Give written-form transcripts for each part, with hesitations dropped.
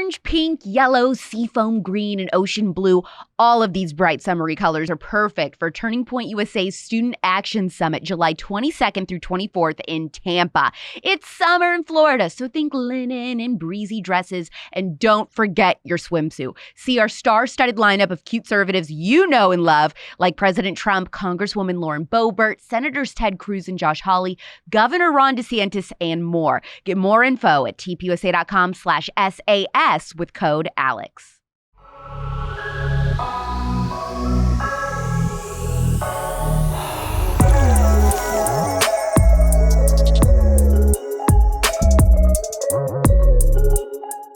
Orange, pink, yellow, seafoam green, and ocean blue. All of these bright summery colors are perfect for Turning Point USA's Student Action Summit, July 22nd through 24th in Tampa. It's summer in Florida, so think linen and breezy dresses, and don't forget your swimsuit. See our star-studded lineup of cute conservatives you know and love, like President Trump, Congresswoman Lauren Boebert, Senators Ted Cruz and Josh Hawley, Governor Ron DeSantis, and more. Get more info at tpusa.com/SAS with code ALEX.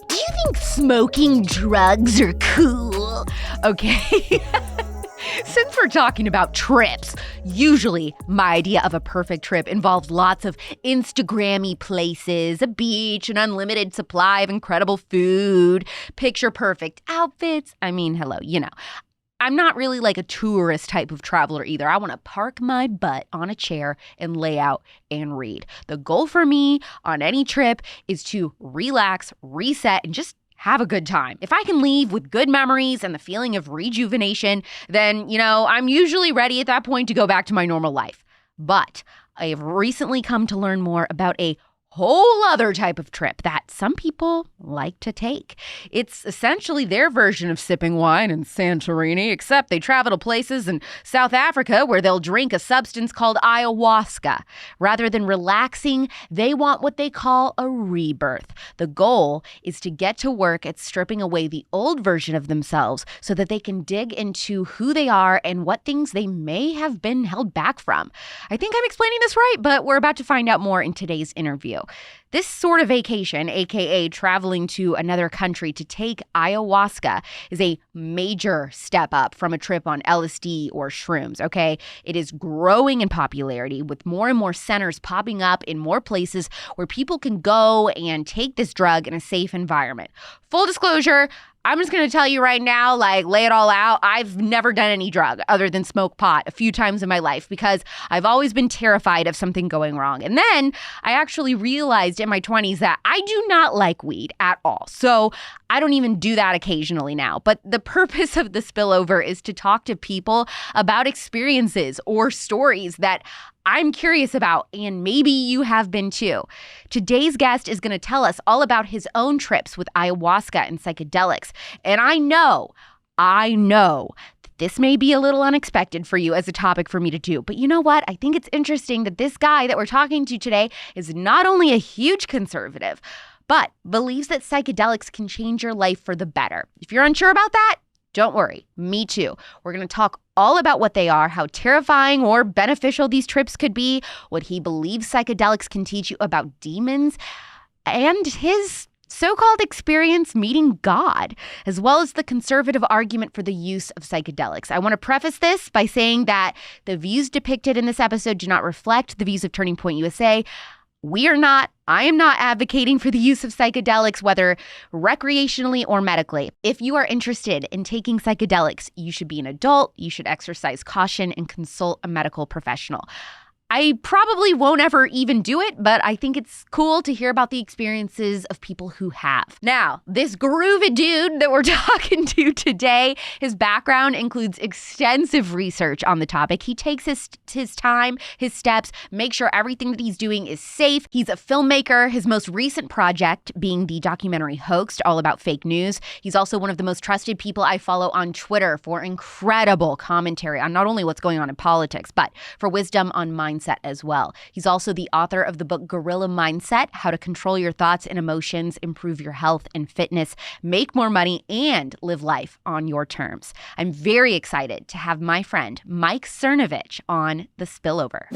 Do you think smoking drugs are cool? Okay. Since we're talking about trips, usually my idea of a perfect trip involves lots of Instagrammy places, a beach, an unlimited supply of incredible food, picture-perfect outfits. I mean, hello, you know. I'm not really like a tourist type of traveler either. I want to park my butt on a chair and lay out and read. The goal for me on any trip is to relax, reset, and just have a good time. If I can leave with good memories and the feeling of rejuvenation, then, I'm usually ready at that point to go back to my normal life. But I have recently come to learn more about a whole other type of trip that some people like to take. It's essentially their version of sipping wine in Santorini, except they travel to places in South Africa where they'll drink a substance called ayahuasca. Rather than relaxing, they want what they call a rebirth. The goal is to get to work at stripping away the old version of themselves so that they can dig into who they are and what things they may have been held back from. I think I'm explaining this right, but we're about to find out more in today's interview. This sort of vacation, aka traveling to another country to take ayahuasca, is a major step up from a trip on LSD or shrooms, okay? It is growing in popularity with more and more centers popping up in more places where people can go and take this drug in a safe environment. Full disclosure, I'm just going to tell you right now, lay it all out. I've never done any drug other than smoke pot a few times in my life because I've always been terrified of something going wrong. And then I actually realized in my 20s that I do not like weed at all. So I don't even do that occasionally now. But the purpose of the Spillover is to talk to people about experiences or stories that I'm curious about, and maybe you have been too. Today's guest is going to tell us all about his own trips with ayahuasca and psychedelics. And I know that this may be a little unexpected for you as a topic for me to do. But you know what? I think it's interesting that this guy that we're talking to today is not only a huge conservative, but believes that psychedelics can change your life for the better. If you're unsure about that, don't worry, me too. We're going to talk all about what they are, how terrifying or beneficial these trips could be, what he believes psychedelics can teach you about demons, and his so-called experience meeting God, as well as the conservative argument for the use of psychedelics. I want to preface this by saying that the views depicted in this episode do not reflect the views of Turning Point USA. I am not advocating for the use of psychedelics, whether recreationally or medically. If you are interested in taking psychedelics, you should be an adult, you should exercise caution, and consult a medical professional. I probably won't ever even do it, but I think it's cool to hear about the experiences of people who have. Now, this groovy dude that we're talking to today, his background includes extensive research on the topic. He takes his time, his steps, make sure everything that he's doing is safe. He's a filmmaker, his most recent project being the documentary Hoaxed, all about fake news. He's also one of the most trusted people I follow on Twitter for incredible commentary on not only what's going on in politics, but for wisdom on mindset as well. He's also the author of the book Gorilla Mindset, How to Control Your Thoughts and Emotions, Improve Your Health and Fitness, Make More Money, and Live Life on Your Terms. I'm very excited to have my friend Mike Cernovich on The Spillover.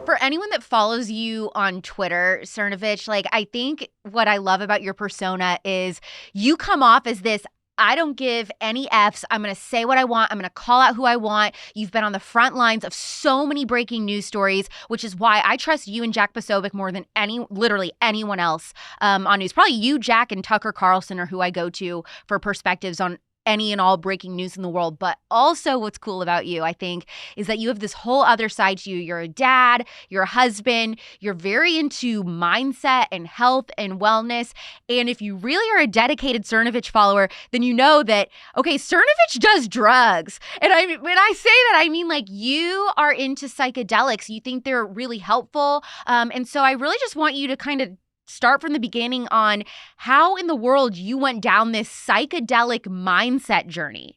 For anyone that follows you on Twitter, Cernovich, I think what I love about your persona is you come off as this I don't give any Fs. I'm going to say what I want. I'm going to call out who I want. You've been on the front lines of so many breaking news stories, which is why I trust you and Jack Posobiec more than literally anyone else on news. Probably you, Jack, and Tucker Carlson are who I go to for perspectives on any and all breaking news in the world. But also what's cool about you, I think, is that you have this whole other side to you. You're a dad, you're a husband, you're very into mindset and health and wellness. And if you really are a dedicated Cernovich follower, then you know that, okay, Cernovich does drugs. And when I say that, I mean like you are into psychedelics. You think they're really helpful. And so I really just want you to kind of start from the beginning on how in the world you went down this psychedelic mindset journey.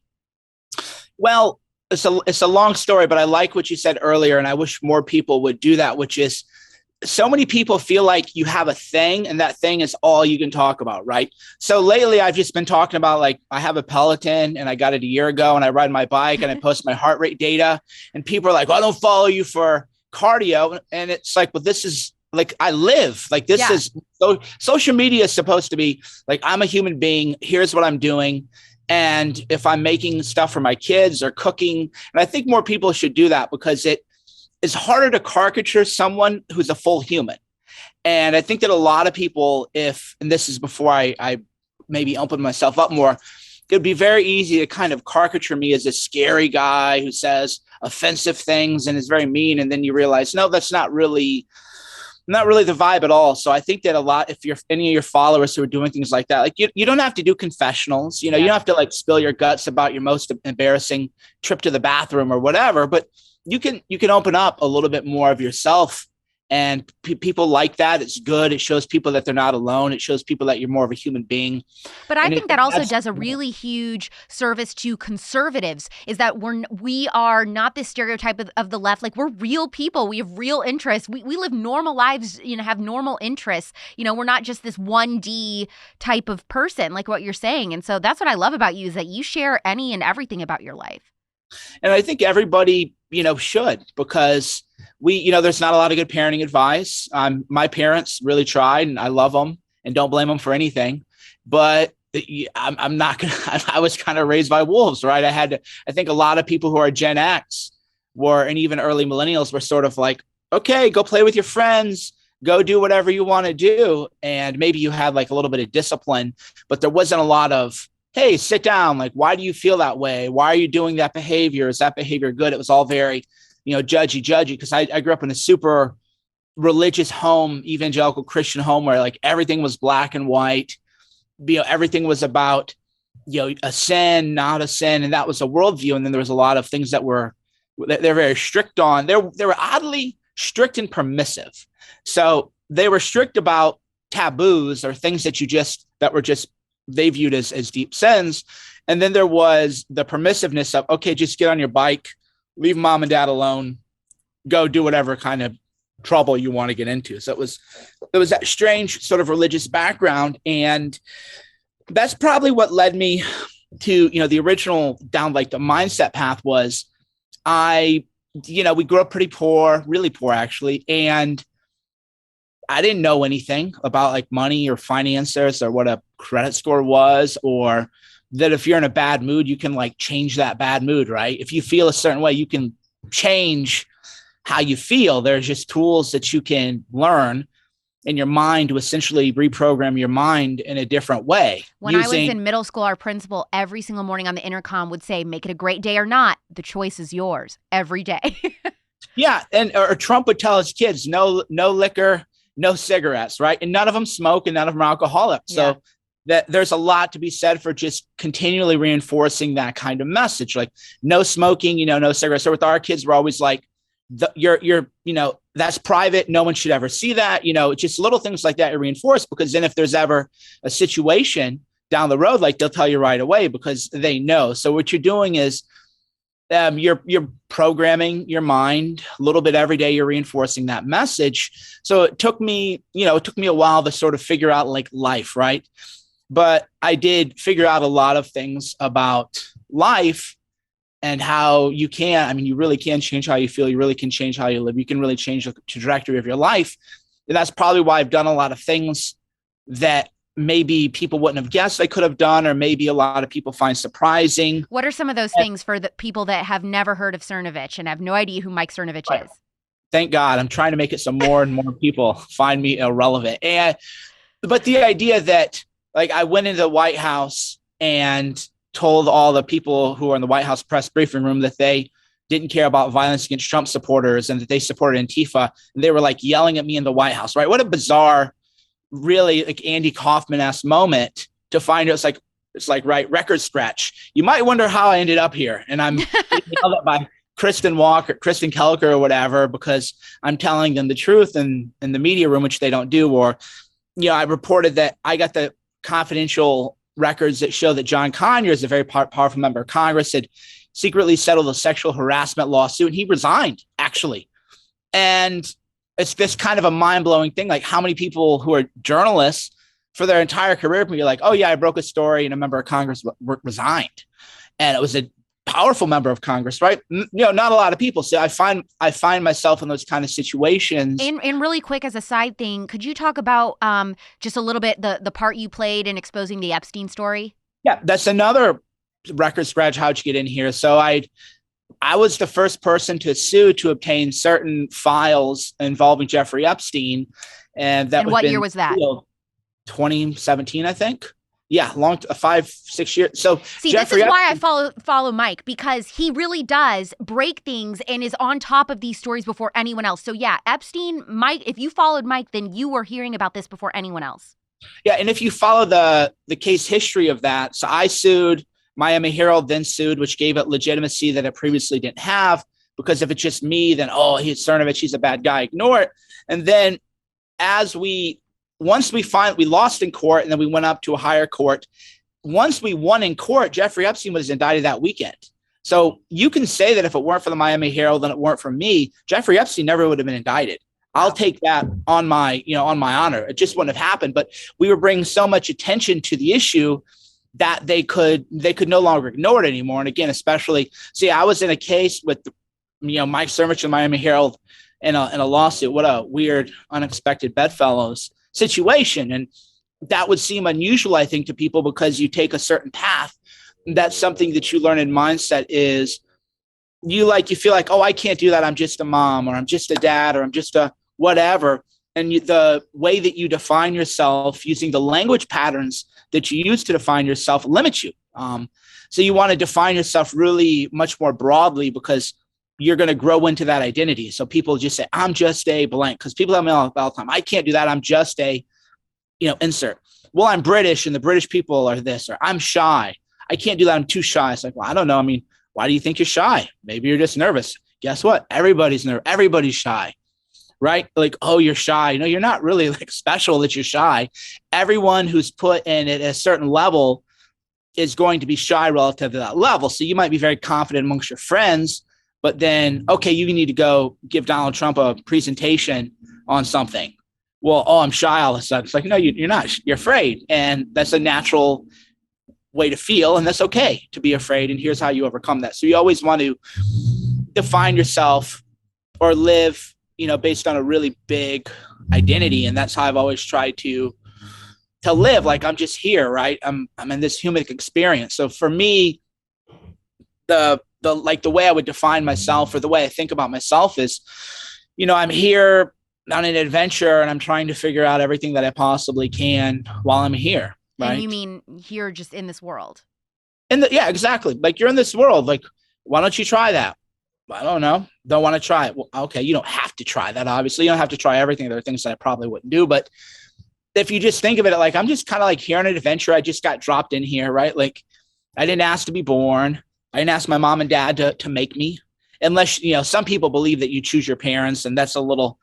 Well, it's a long story, but I like what you said earlier, and I wish more people would do that, which is so many people feel like you have a thing and that thing is all you can talk about, right? So lately I've just been talking about like I have a Peloton and I got it a year ago and I ride my bike and I post my heart rate data and people are like, well, I don't follow you for cardio. And it's like, well, this is like I live like this is so social media is supposed to be like I'm a human being. Here's what I'm doing. And if I'm making stuff for my kids or cooking, and I think more people should do that because it's harder to caricature someone who's a full human. And I think that a lot of people, and this is before I maybe open myself up more, it'd be very easy to kind of caricature me as a scary guy who says offensive things and is very mean. And then you realize, no, that's not really the vibe at all. So I think that a lot, if you're any of your followers who are doing things like that, like you don't have to do confessionals, you don't have to like spill your guts about your most embarrassing trip to the bathroom or whatever, but you can open up a little bit more of yourself. And people like that. It's good. It shows people that they're not alone. It shows people that you're more of a human being. But I think that also does a really huge service to conservatives, is that we are not this stereotype of the left. Like, we're real people. We have real interests. We live normal lives, have normal interests. We're not just this 1D type of person, like what you're saying. And so that's what I love about you, is that you share any and everything about your life. And I think everybody, should, because there's not a lot of good parenting advice. My parents really tried and I love them and don't blame them for anything, but I'm not going to, I was kind of raised by wolves, right? I think a lot of people who are Gen X and even early millennials were sort of like, okay, go play with your friends, go do whatever you want to do. And maybe you had like a little bit of discipline, but there wasn't a lot of, hey, sit down. Like, why do you feel that way? Why are you doing that behavior? Is that behavior good? It was all very, judgy, because I grew up in a super religious home, evangelical Christian home where like everything was black and white. Everything was about, a sin, not a sin. And that was a worldview. And then there was a lot of things that they're very strict on. They were oddly strict and permissive. So they were strict about taboos or things that were just they viewed as deep sins. And then there was the permissiveness of, okay, just get on your bike, leave mom and dad alone, go do whatever kind of trouble you want to get into. So it was that strange sort of religious background. And that's probably what led me to, the original down like the mindset path was we grew up pretty poor, really poor actually. And I didn't know anything about like money or finances or what a credit score was, or that if you're in a bad mood, you can like change that bad mood, right? If you feel a certain way, you can change how you feel. There's just tools that you can learn in your mind to essentially reprogram your mind in a different way. When I was in middle school, our principal every single morning on the intercom would say, make it a great day or not. The choice is yours every day. Yeah. Or Trump would tell his kids, no liquor, no cigarettes, right? And none of them smoke and none of them are alcoholic. So that there's a lot to be said for just continually reinforcing that kind of message, like no smoking, no cigarettes. So with our kids, we're always like, you're that's private. No one should ever see that. Just little things like that are reinforced, because then if there's ever a situation down the road, like they'll tell you right away because they know. So what you're doing is you're programming your mind a little bit every day. You're reinforcing that message. So it took me a while to sort of figure out like life, right? But I did figure out a lot of things about life and how you really can change how you feel. You really can change how you live. You can really change the trajectory of your life. And that's probably why I've done a lot of things that maybe people wouldn't have guessed I could have done, or maybe a lot of people find surprising. What are some of those things for the people that have never heard of Cernovich and have no idea who Mike Cernovich is? Thank God. I'm trying to make it so more and more people find me irrelevant. But the idea that like I went into the White House and told all the people who were in the White House press briefing room that they didn't care about violence against Trump supporters and that they supported Antifa. And they were like yelling at me in the White House, right? What a bizarre, really like Andy Kaufman-esque moment to find it. It's like, right, record scratch. You might wonder how I ended up here. And I'm yelled at by Kristen Kelliker or whatever, because I'm telling them the truth in the media room, which they don't do. Or, I reported that I got the confidential records that show that John Conyers, a very powerful member of Congress, had secretly settled a sexual harassment lawsuit, and he resigned, actually. And it's this kind of a mind-blowing thing, like how many people who are journalists for their entire career can be like, oh yeah, I broke a story and a member of Congress resigned. And it was a powerful member of Congress, right? Not a lot of people. So I find myself in those kind of situations. And really quick, as a side thing, could you talk about just a little bit the part you played in exposing the Epstein story? Yeah, that's another record scratch. How'd you get in here? So I was the first person to sue to obtain certain files involving Jeffrey Epstein. And what year was that? 2017, I think. Yeah, 5-6 years. So see, Jeffrey this is why I follow Mike, because he really does break things and is on top of these stories before anyone else. So yeah, Epstein, Mike, if you followed Mike, then you were hearing about this before anyone else. Yeah, and if you follow the case history of that, so I sued, Miami Herald then sued, which gave it legitimacy that it previously didn't have, because if it's just me, then, he's Cernovich, he's a bad guy, ignore it. And then once we lost in court, and then we went up to a higher court. Once we won in court, Jeffrey Epstein was indicted that weekend. So you can say that if it weren't for the Miami Herald and it weren't for me, Jeffrey Epstein never would have been indicted. I'll take that on my honor. It just wouldn't have happened. But we were bringing so much attention to the issue that they could no longer ignore it anymore. And again, especially, I was in a case with, Mike Cernovich and Miami Herald in a lawsuit. What a weird, unexpected bedfellows situation. And that would seem unusual, I think, to people, because you take a certain path. That's something that you learn in mindset is you feel like, I can't do that. I'm just a mom, or I'm just a dad, or I'm just a whatever. And the way that you define yourself using the language patterns that you use to define yourself limits you. So you want to define yourself really much more broadly, because you're going to grow into that identity. So people just say, I'm just a blank, because people tell me all the time, I can't do that. I'm just a, insert. Well, I'm British and the British people are this, or I'm shy. I can't do that. I'm too shy. It's like, well, I don't know. I mean, why do you think you're shy? Maybe you're just nervous. Guess what? Everybody's nervous. Everybody's shy, right? Like, you're shy. You're not really like special that you're shy. Everyone who's put in at a certain level is going to be shy relative to that level. So you might be very confident amongst your friends, but then, you need to go give Donald Trump a presentation on something. Well, I'm shy all of a sudden. It's like, no, you're not. You're afraid. And that's a natural way to feel. And that's okay to be afraid. And here's how you overcome that. So you always want to define yourself or live, based on a really big identity. And that's how I've always tried to live. Like, I'm just here, right? I'm in this human experience. So for me, the way I would define myself, or the way I think about myself is, I'm here on an adventure and I'm trying to figure out everything that I possibly can while I'm here. Right? And you mean here just in this world? Yeah, exactly. Like, you're in this world. Like, why don't you try that? I don't know. Don't want to try it. Well, okay. You don't have to try that. Obviously you don't have to try everything. There are things that I probably wouldn't do, but if you just think of it like, I'm just kind of like here on an adventure. I just got dropped in here, right? Like, I didn't ask to be born. I didn't ask my mom and dad to make me, unless, some people believe that you choose your parents, and that's a little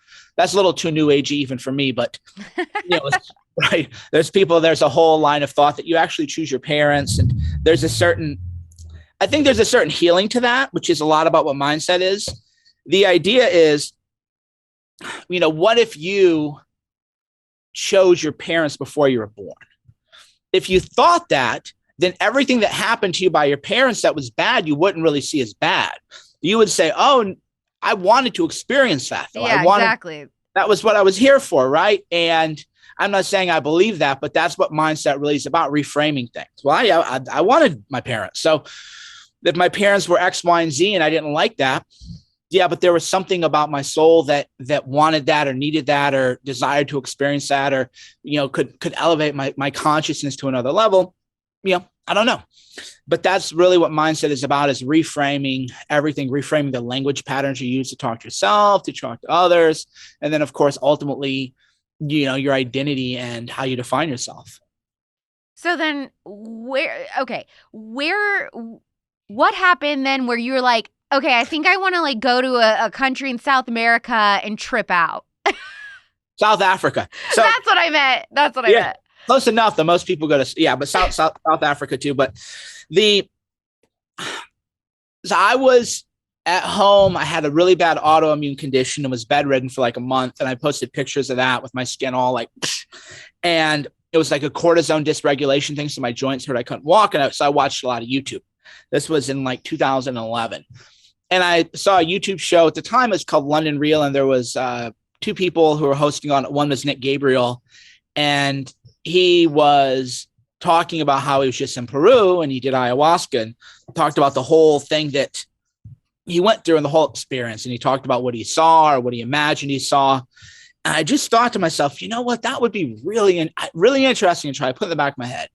too new agey even for me, but right. There's a whole line of thought that you actually choose your parents. And I think there's a certain healing to that, which is a lot about what mindset is. The idea is, what if you chose your parents before you were born? If you thought that, then everything that happened to you by your parents that was bad, you wouldn't really see as bad. You would say, I wanted to experience that. Though. Yeah, exactly. That was what I was here for, right? And I'm not saying I believe that, but that's what mindset really is about, reframing things. Well, I wanted my parents. So if my parents were X, Y, and Z, and I didn't like that, yeah, but there was something about my soul that wanted that, or needed that, or desired to experience that, or, could elevate my consciousness to another level. I don't know. But that's really what mindset is about, is reframing everything, reframing the language patterns you use to talk to yourself, to talk to others. And then, of course, ultimately, your identity and how you define yourself. So then what happened then where you were like, okay, I think I want to like go to a country in South America and trip out? South Africa. So that's what I meant. That's what I meant. Close enough that most people go to, but South Africa too. But so I was at home. I had a really bad autoimmune condition and was bedridden for like a month. And I posted pictures of that with my skin all like, and it was like a cortisone dysregulation thing. So my joints hurt. I couldn't walk. So I watched a lot of YouTube. This was in like 2011. And I saw a YouTube show at the time. It's called London Real. And there was two people who were hosting on it. One was Nick Gabriel. And he was talking about how he was just in Peru and he did ayahuasca and talked about the whole thing that he went through and the whole experience. And he talked about what he saw or what he imagined he saw. And I just thought to myself, you know what, that would be really interesting to try. I put in the back of my head.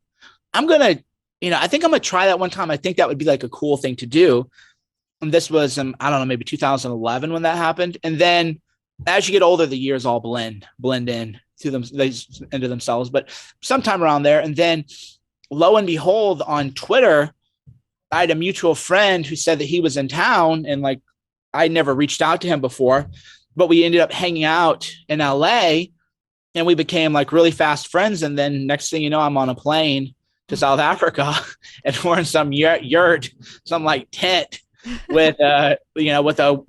I think I'm going to try that one time. I think that would be like a cool thing to do. And this was, I don't know, maybe 2011 when that happened. And then as you get older, the years all blend in to them, into themselves, but sometime around there. And then lo and behold, on Twitter, I had a mutual friend who said that he was in town, and like, I never reached out to him before, but we ended up hanging out in LA and we became like really fast friends. And then next thing you know, I'm on a plane to South Africa and we're in some yurt, some like tent with a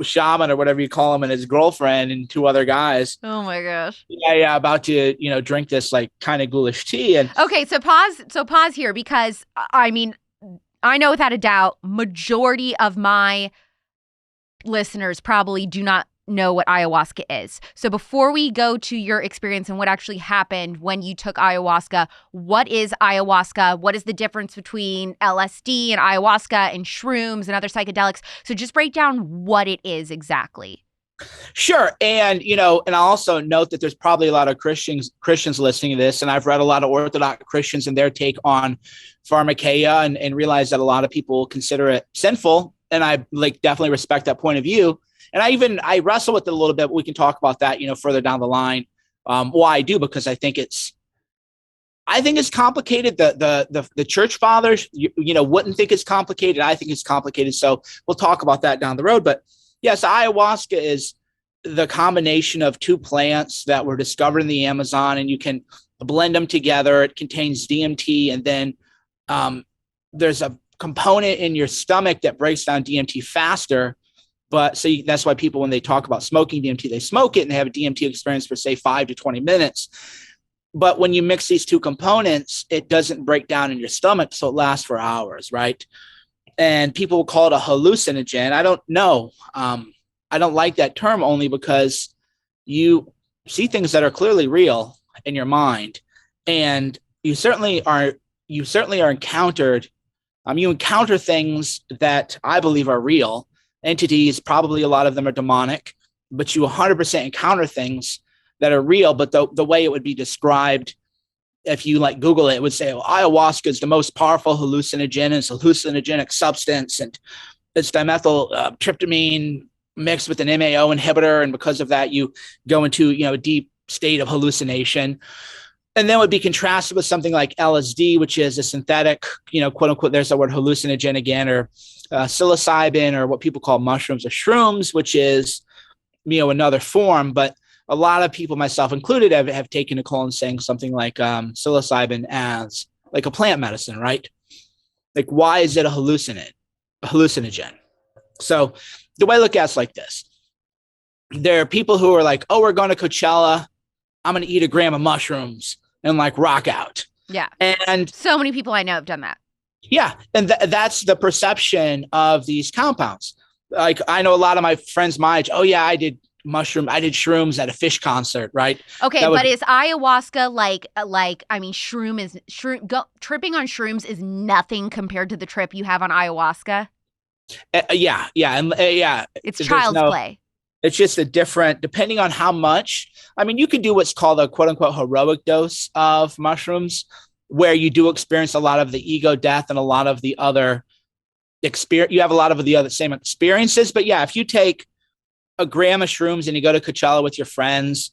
shaman or whatever you call him and his girlfriend and two other guys. Oh my gosh. Yeah. About to, drink this like kind of ghoulish tea. And okay, so pause here, because I mean, I know without a doubt, majority of my listeners probably do not know what ayahuasca is. So before we go to your experience and what actually happened when you took ayahuasca, what is ayahuasca? What is the difference between LSD and ayahuasca and shrooms and other psychedelics? So just break down what it is exactly. Sure. And, and I'll also note that there's probably a lot of Christians listening to this. And I've read a lot of Orthodox Christians and their take on pharmakeia and realize that a lot of people consider it sinful. And I definitely respect that point of view. And I wrestle with it a little bit, but we can talk about that, further down the line. Why I do, because I think it's complicated. The church fathers, wouldn't think it's complicated. I think it's complicated. So we'll talk about that down the road. But yes, ayahuasca is the combination of two plants that were discovered in the Amazon, and you can blend them together. It contains DMT, and then there's a component in your stomach that breaks down DMT faster. But that's why people, when they talk about smoking DMT, they smoke it and they have a DMT experience for say 5 to 20 minutes. But when you mix these two components, it doesn't break down in your stomach. So it lasts for hours, right? And people will call it a hallucinogen. I don't know. I don't like that term, only because you see things that are clearly real in your mind. And you certainly are encountered. You encounter things that I believe are real. Entities, probably a lot of them are demonic, but you 100% encounter things that are real. But the way it would be described, if you Google it, would say, ayahuasca is the most powerful hallucinogen. It's a hallucinogenic substance, and it's dimethyltryptamine mixed with an MAO inhibitor. And because of that, you go into, a deep state of hallucination. And then would be contrasted with something like LSD, which is a synthetic, quote unquote, there's the word hallucinogen again, or psilocybin, or what people call mushrooms or shrooms, which is, another form. But a lot of people, myself included, have taken Nicole and saying something like psilocybin as like a plant medicine, right? Like, why is it a hallucinogen? So the way I look at it's like this. There are people who are like, oh, we're going to Coachella. I'm going to eat a gram of mushrooms and rock out. Yeah. And so many people I know have done that. Yeah. And that's the perception of these compounds. Like, I know a lot of my friends my age, oh yeah, I did shrooms at a Fish concert, right? Okay, but is ayahuasca tripping on shrooms is nothing compared to the trip you have on ayahuasca? Yeah. And it's child's play. It's just a different, depending on how much. I mean, you could do what's called a quote unquote heroic dose of mushrooms. where you do experience a lot of the ego death and a lot of the other experience. You have a lot of the other same experiences. But yeah, if you take a gram of shrooms and you go to Coachella with your friends,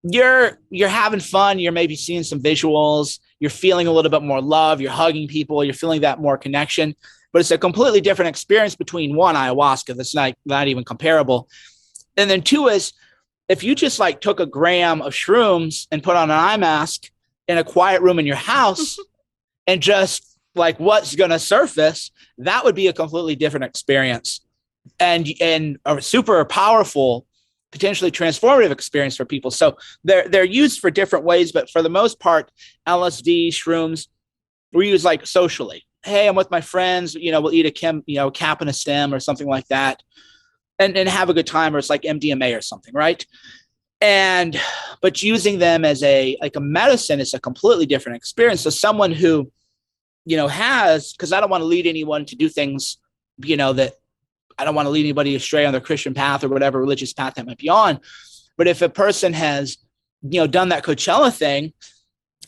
you're having fun. You're maybe seeing some visuals. You're feeling a little bit more love. You're hugging people. You're feeling that more connection. But it's a completely different experience between one, ayahuasca, that's not even comparable. And then two is, if you just like took a gram of shrooms and put on an eye mask in a quiet room in your house and just like what's going to surface, that would be a completely different experience and a super powerful, potentially transformative experience for people. So they're used for different ways, but for the most part, LSD, shrooms, we use like socially. Hey, I'm with my friends, we'll eat a cap and a stem or something like that and have a good time, or it's like MDMA or something, right? But using them as a medicine is a completely different experience. So someone who, because I don't want to lead anyone to do things, that I don't want to lead anybody astray on their Christian path or whatever religious path that might be on. But if a person has, done that Coachella thing,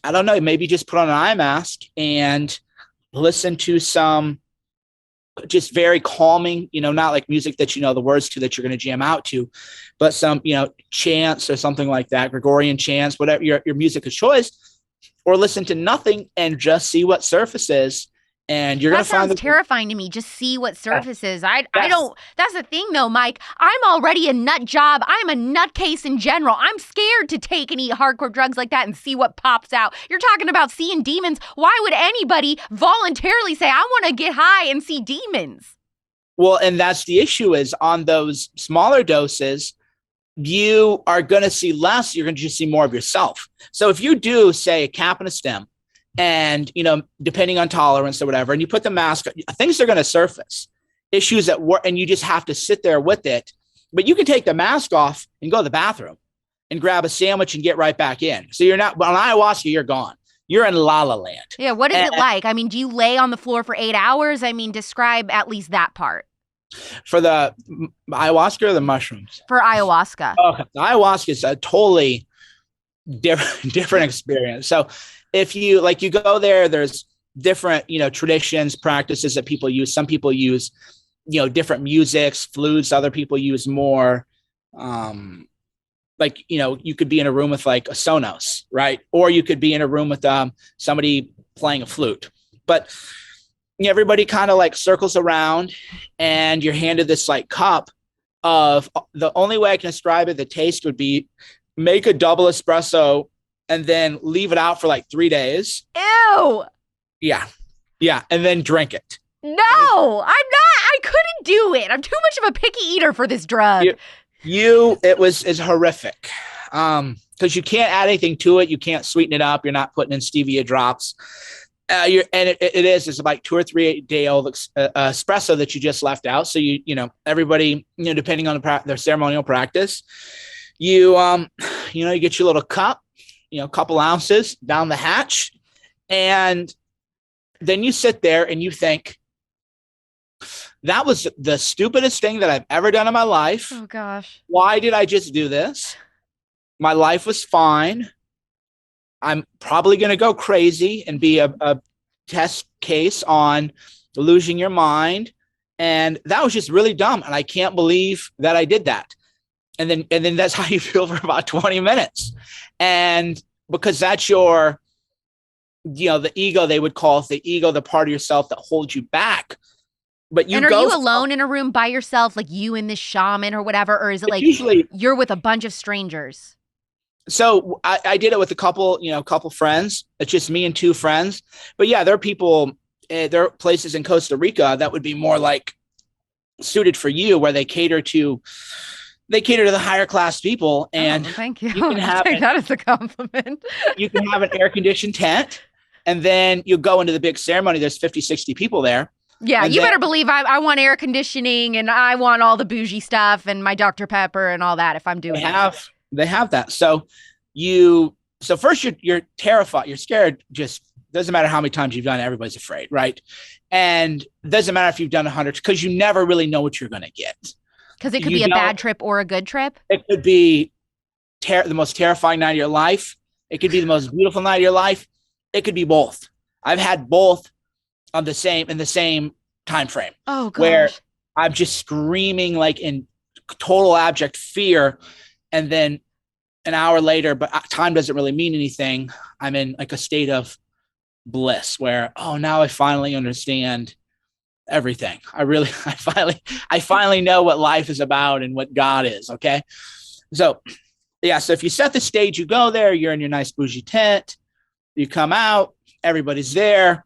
I don't know, maybe just put on an eye mask and listen to some just very calming, not like music that the words to that you're going to jam out to, but some, chants or something like that, Gregorian chants, whatever your music of choice, or listen to nothing and just see what surfaces. And you're going to find that sounds terrifying to me. Just see what surfaces. I don't. That's the thing, though, Mike. I'm already a nut job. I'm a nutcase in general. I'm scared to take and eat hardcore drugs like that and see what pops out. You're talking about seeing demons. Why would anybody voluntarily say, I want to get high and see demons? Well, and that's the issue is on those smaller doses, you are going to see less. You're going to just see more of yourself. So if you do, say, a cap and a stem, and, depending on tolerance or whatever, and you put the mask, things are going to surface, issues at work, and you just have to sit there with it. But you can take the mask off and go to the bathroom and grab a sandwich and get right back in. So you're not, on ayahuasca, you're gone. You're in la la land. Yeah. What is it like? I mean, do you lay on the floor for 8 hours? I mean, describe at least that part. For the ayahuasca or the mushrooms? For ayahuasca. Okay. The ayahuasca is a totally different experience. So if you go there, there's different, traditions, practices that people use. Some people use, different musics, flutes. Other people use more, you could be in a room with like a Sonos, right? Or you could be in a room with somebody playing a flute. But everybody kind of like circles around and you're handed this like cup of, the only way I can describe it, the taste would be make a double espresso and then leave it out for like 3 days. Ew. Yeah. Yeah. And then drink it. No, I'm not. I couldn't do it. I'm too much of a picky eater for this drug. It's horrific. Because you can't add anything to it. You can't sweeten it up. You're not putting in stevia drops. It's about 2 or 3 day old espresso that you just left out. So everybody, depending on their ceremonial practice, you get your little cup, a couple ounces down the hatch. And then you sit there and you think, that was the stupidest thing that I've ever done in my life. Oh, gosh. Why did I just do this? My life was fine. I'm probably going to go crazy and be a test case on losing your mind. And that was just really dumb. And I can't believe that I did that. And then that's how you feel for about 20 minutes. And because that's your, the ego, they would call it the ego, the part of yourself that holds you back. But are you alone in a room by yourself, like you and this shaman or whatever? Or is it like usually you're with a bunch of strangers? So I did it with a couple friends. It's just me and 2 friends. But yeah, there are people, there are places in Costa Rica that would be more like suited for you, where they cater to the higher class people. And thank you. You can have that as a compliment. You can have an air conditioned tent, and then you go into the big ceremony. There's 50, 60 people there. Yeah, you better believe I want air conditioning and I want all the bougie stuff and my Dr. Pepper and all that if I'm doing it. They have that. So first you're terrified. You're scared. Just doesn't matter how many times you've done it. Everybody's afraid, right? And it doesn't matter if you've done 100, because you never really know what you're going to get. Because it could be a bad trip or a good trip. It could be the most terrifying night of your life. It could be the most beautiful night of your life. it could be both. I've had both in the same time frame. Oh gosh. Where I'm just screaming like in total abject fear, and then an hour later, but time doesn't really mean anything, I'm in like a state of bliss where, oh, now I finally understand everything. I finally know what life is about and what God is. Okay. So yeah. So if you set the stage, you go there, you're in your nice bougie tent, you come out, everybody's there.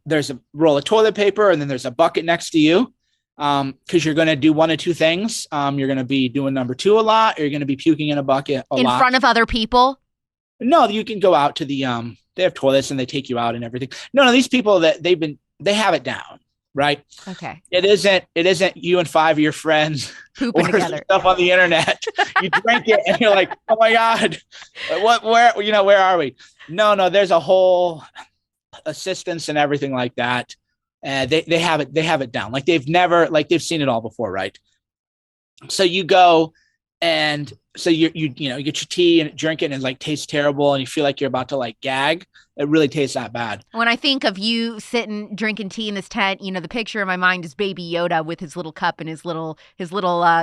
There's a roll of toilet paper and then there's a bucket next to you. Cause you're going to do one of two things. You're going to be doing number 2 a lot, or you're going to be puking in a bucket a lot. In front of other people? No, you can go out to the, they have toilets and they take you out and everything. No, these people that they have it down. Right. Okay. It isn't you and 5 of your friends pooping together stuff on the internet. You drink it and you're like, oh my God, where are we? No, there's a whole assistance and everything like that. And they have it down. Like they've seen it all before. Right. So you go and so you get your tea and drink it and it like tastes terrible and you feel like you're about to like gag. It really tastes that bad. When I think of you sitting drinking tea in this tent, the picture in my mind is Baby Yoda with his little cup and his little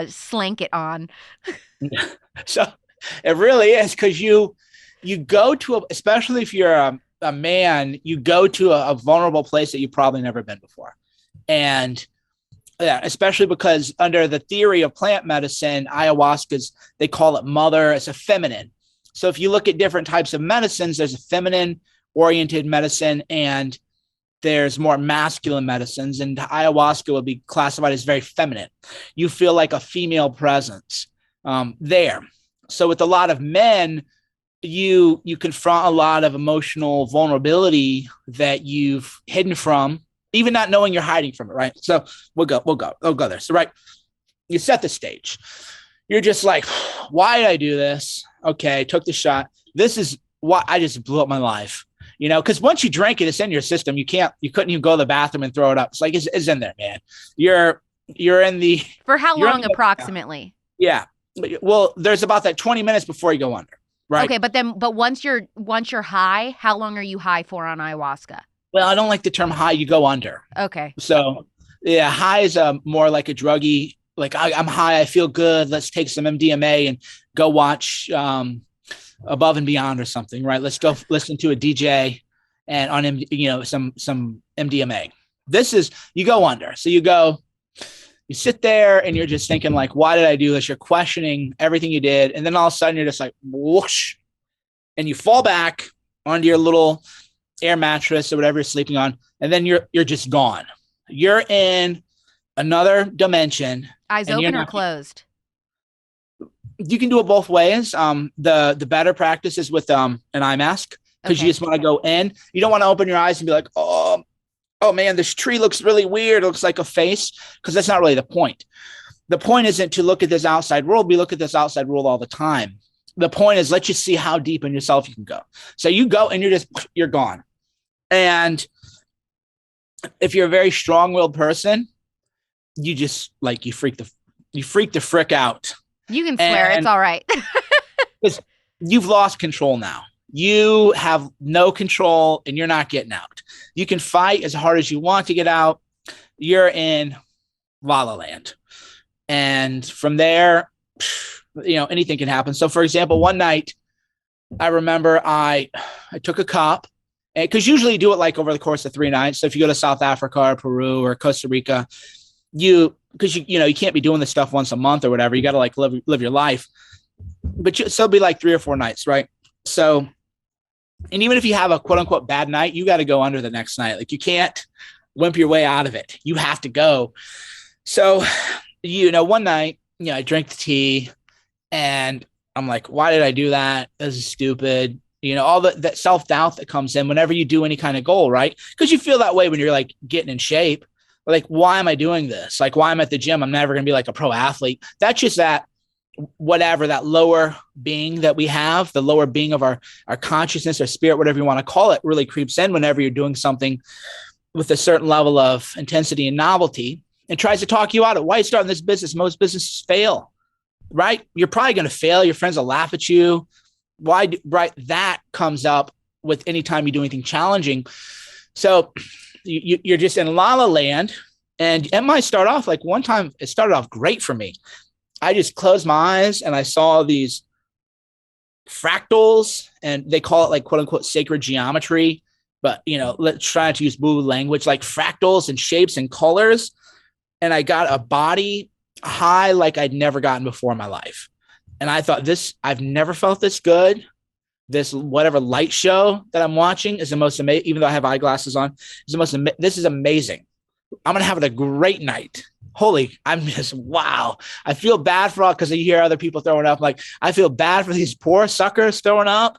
slanket on. So it really is, because you go to especially if you're a man, you go to a vulnerable place that you've probably never been before, and yeah, especially because under the theory of plant medicine, ayahuasca they call it mother. It's a feminine. So if you look at different types of medicines, there's a feminine oriented medicine and there's more masculine medicines, and ayahuasca will be classified as very feminine. You feel like a female presence there. So with a lot of men, you confront a lot of emotional vulnerability that you've hidden from, even not knowing you're hiding from it. Right. So we'll go there. So, right. You set the stage. You're just like, why did I do this? Okay. Took the shot. This is why I just blew up my life. Because once you drink it, it's in your system. You couldn't even go to the bathroom and throw it up. It's like, it's in there, man. You're in the. For how long approximately? Yeah. Well, there's about that 20 minutes before you go under. Right. Okay. But once you're high, how long are you high for on ayahuasca? Well, I don't like the term high. You go under. Okay. So yeah, high is more like a druggie. Like I'm high. I feel good. Let's take some MDMA and go watch, Above and Beyond or something, right? Let's go listen to a DJ and on, some MDMA. This is, you go under. So you sit there and you're just thinking like, why did I do this? You're questioning everything you did. And then all of a sudden you're just like, whoosh, and you fall back onto your little air mattress or whatever you're sleeping on. And then you're just gone. You're in another dimension. Eyes open or closed? You can do it both ways. The better practice is with an eye mask, because you just want to go in. You don't want to open your eyes and be like, oh man, this tree looks really weird. It looks like a face, because that's not really the point. The point isn't to look at this outside world. We look at this outside world all the time. The point is, let's just see how deep in yourself you can go. So you go and you're gone. And if you're a very strong-willed person, you just like, you freak the frick out. You can swear. It's all right. Because you've lost control now. You have no control and you're not getting out. You can fight as hard as you want to get out. You're in La La Land. And from there, anything can happen. So for example, one night I remember I took a cup, because usually you do it like over the course of 3 nights. So if you go to South Africa or Peru or Costa Rica, because you can't be doing this stuff once a month or whatever. You got to like live your life, but so it'll be like 3 or 4 nights. Right. So, and even if you have a quote unquote bad night, you got to go under the next night. Like you can't wimp your way out of it. You have to go. So, one night, I drank the tea and I'm like, why did I do that? This is stupid. All that self-doubt that comes in whenever you do any kind of goal, right? Because you feel that way when you're like getting in shape. Like, why am I doing this? Like, why I'm at the gym? I'm never going to be like a pro athlete. That's just that lower being that we have, the lower being of our consciousness or spirit, whatever you want to call it, really creeps in whenever you're doing something with a certain level of intensity and novelty, and tries to talk you out of why you starting this business. Most businesses fail, right? You're probably going to fail. Your friends will laugh at you. Why? Right. That comes up with any time you do anything challenging. So you're just in la la land, and it might start off like one time it started off great for me. I just closed my eyes and I saw these fractals, and they call it like quote unquote sacred geometry, but let's try to use blue language, like fractals and shapes and colors. And I got a body high like I'd never gotten before in my life. And I thought, I've never felt this good. This whatever light show that I'm watching is the most amazing, even though I have eyeglasses on, this is amazing. I'm going to have a great night. I'm just, wow. I feel bad for all, because you hear other people throwing up. Like, I feel bad for these poor suckers throwing up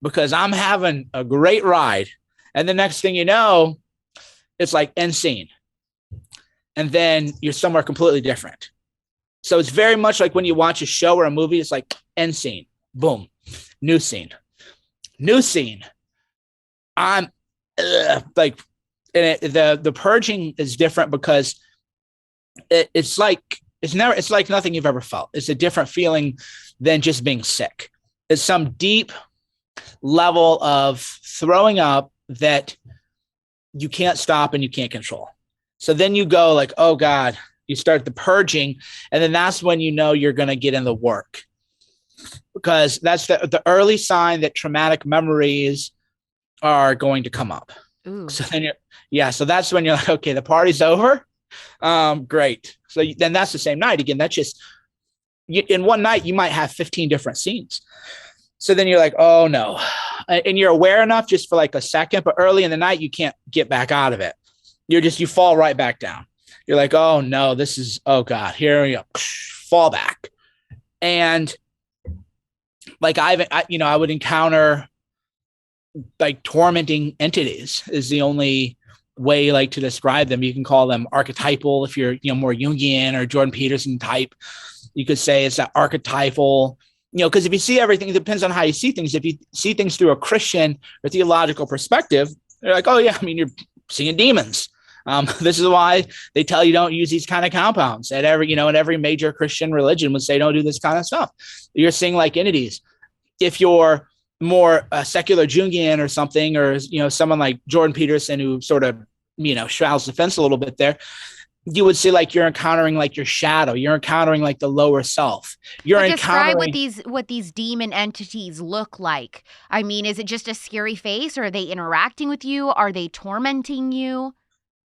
because I'm having a great ride. And the next thing you know, it's like end scene. And then you're somewhere completely different. So it's very much like when you watch a show or a movie, it's like end scene, boom, new scene. I'm like, and the purging is different because it's like nothing you've ever felt. It's a different feeling than just being sick. It's some deep level of throwing up that you can't stop and you can't control. So then you go like, oh God, you start the purging. And then that's when you're going to get in the work, because that's the early sign that traumatic memories are going to come up. Ooh. So then so that's when you're like, okay, the party's over. Great. So then that's the same night again. That's just in one night, you might have 15 different scenes. So then you're like, oh no. And you're aware enough just for like a second, but early in the night, you can't get back out of it. You fall right back down. You're like, oh no, oh God, here we go. Fall back. And like I would encounter like tormenting entities is the only way like to describe them. You can call them archetypal if you're more Jungian or Jordan Peterson type. You could say it's that archetypal, because if you see everything, it depends on how you see things. If you see things through a Christian or theological perspective, they're like, oh yeah, you're seeing demons. This is why they tell you don't use these kind of compounds at every major Christian religion would say don't do this kind of stuff. You're seeing like entities. If you're more secular Jungian or something, or someone like Jordan Peterson who sort of straddles the fence a little bit there, you would see like you're encountering like your shadow. You're encountering like the lower self. Describe what these demon entities look like. I mean, is it just a scary face, or are they interacting with you? Are they tormenting you?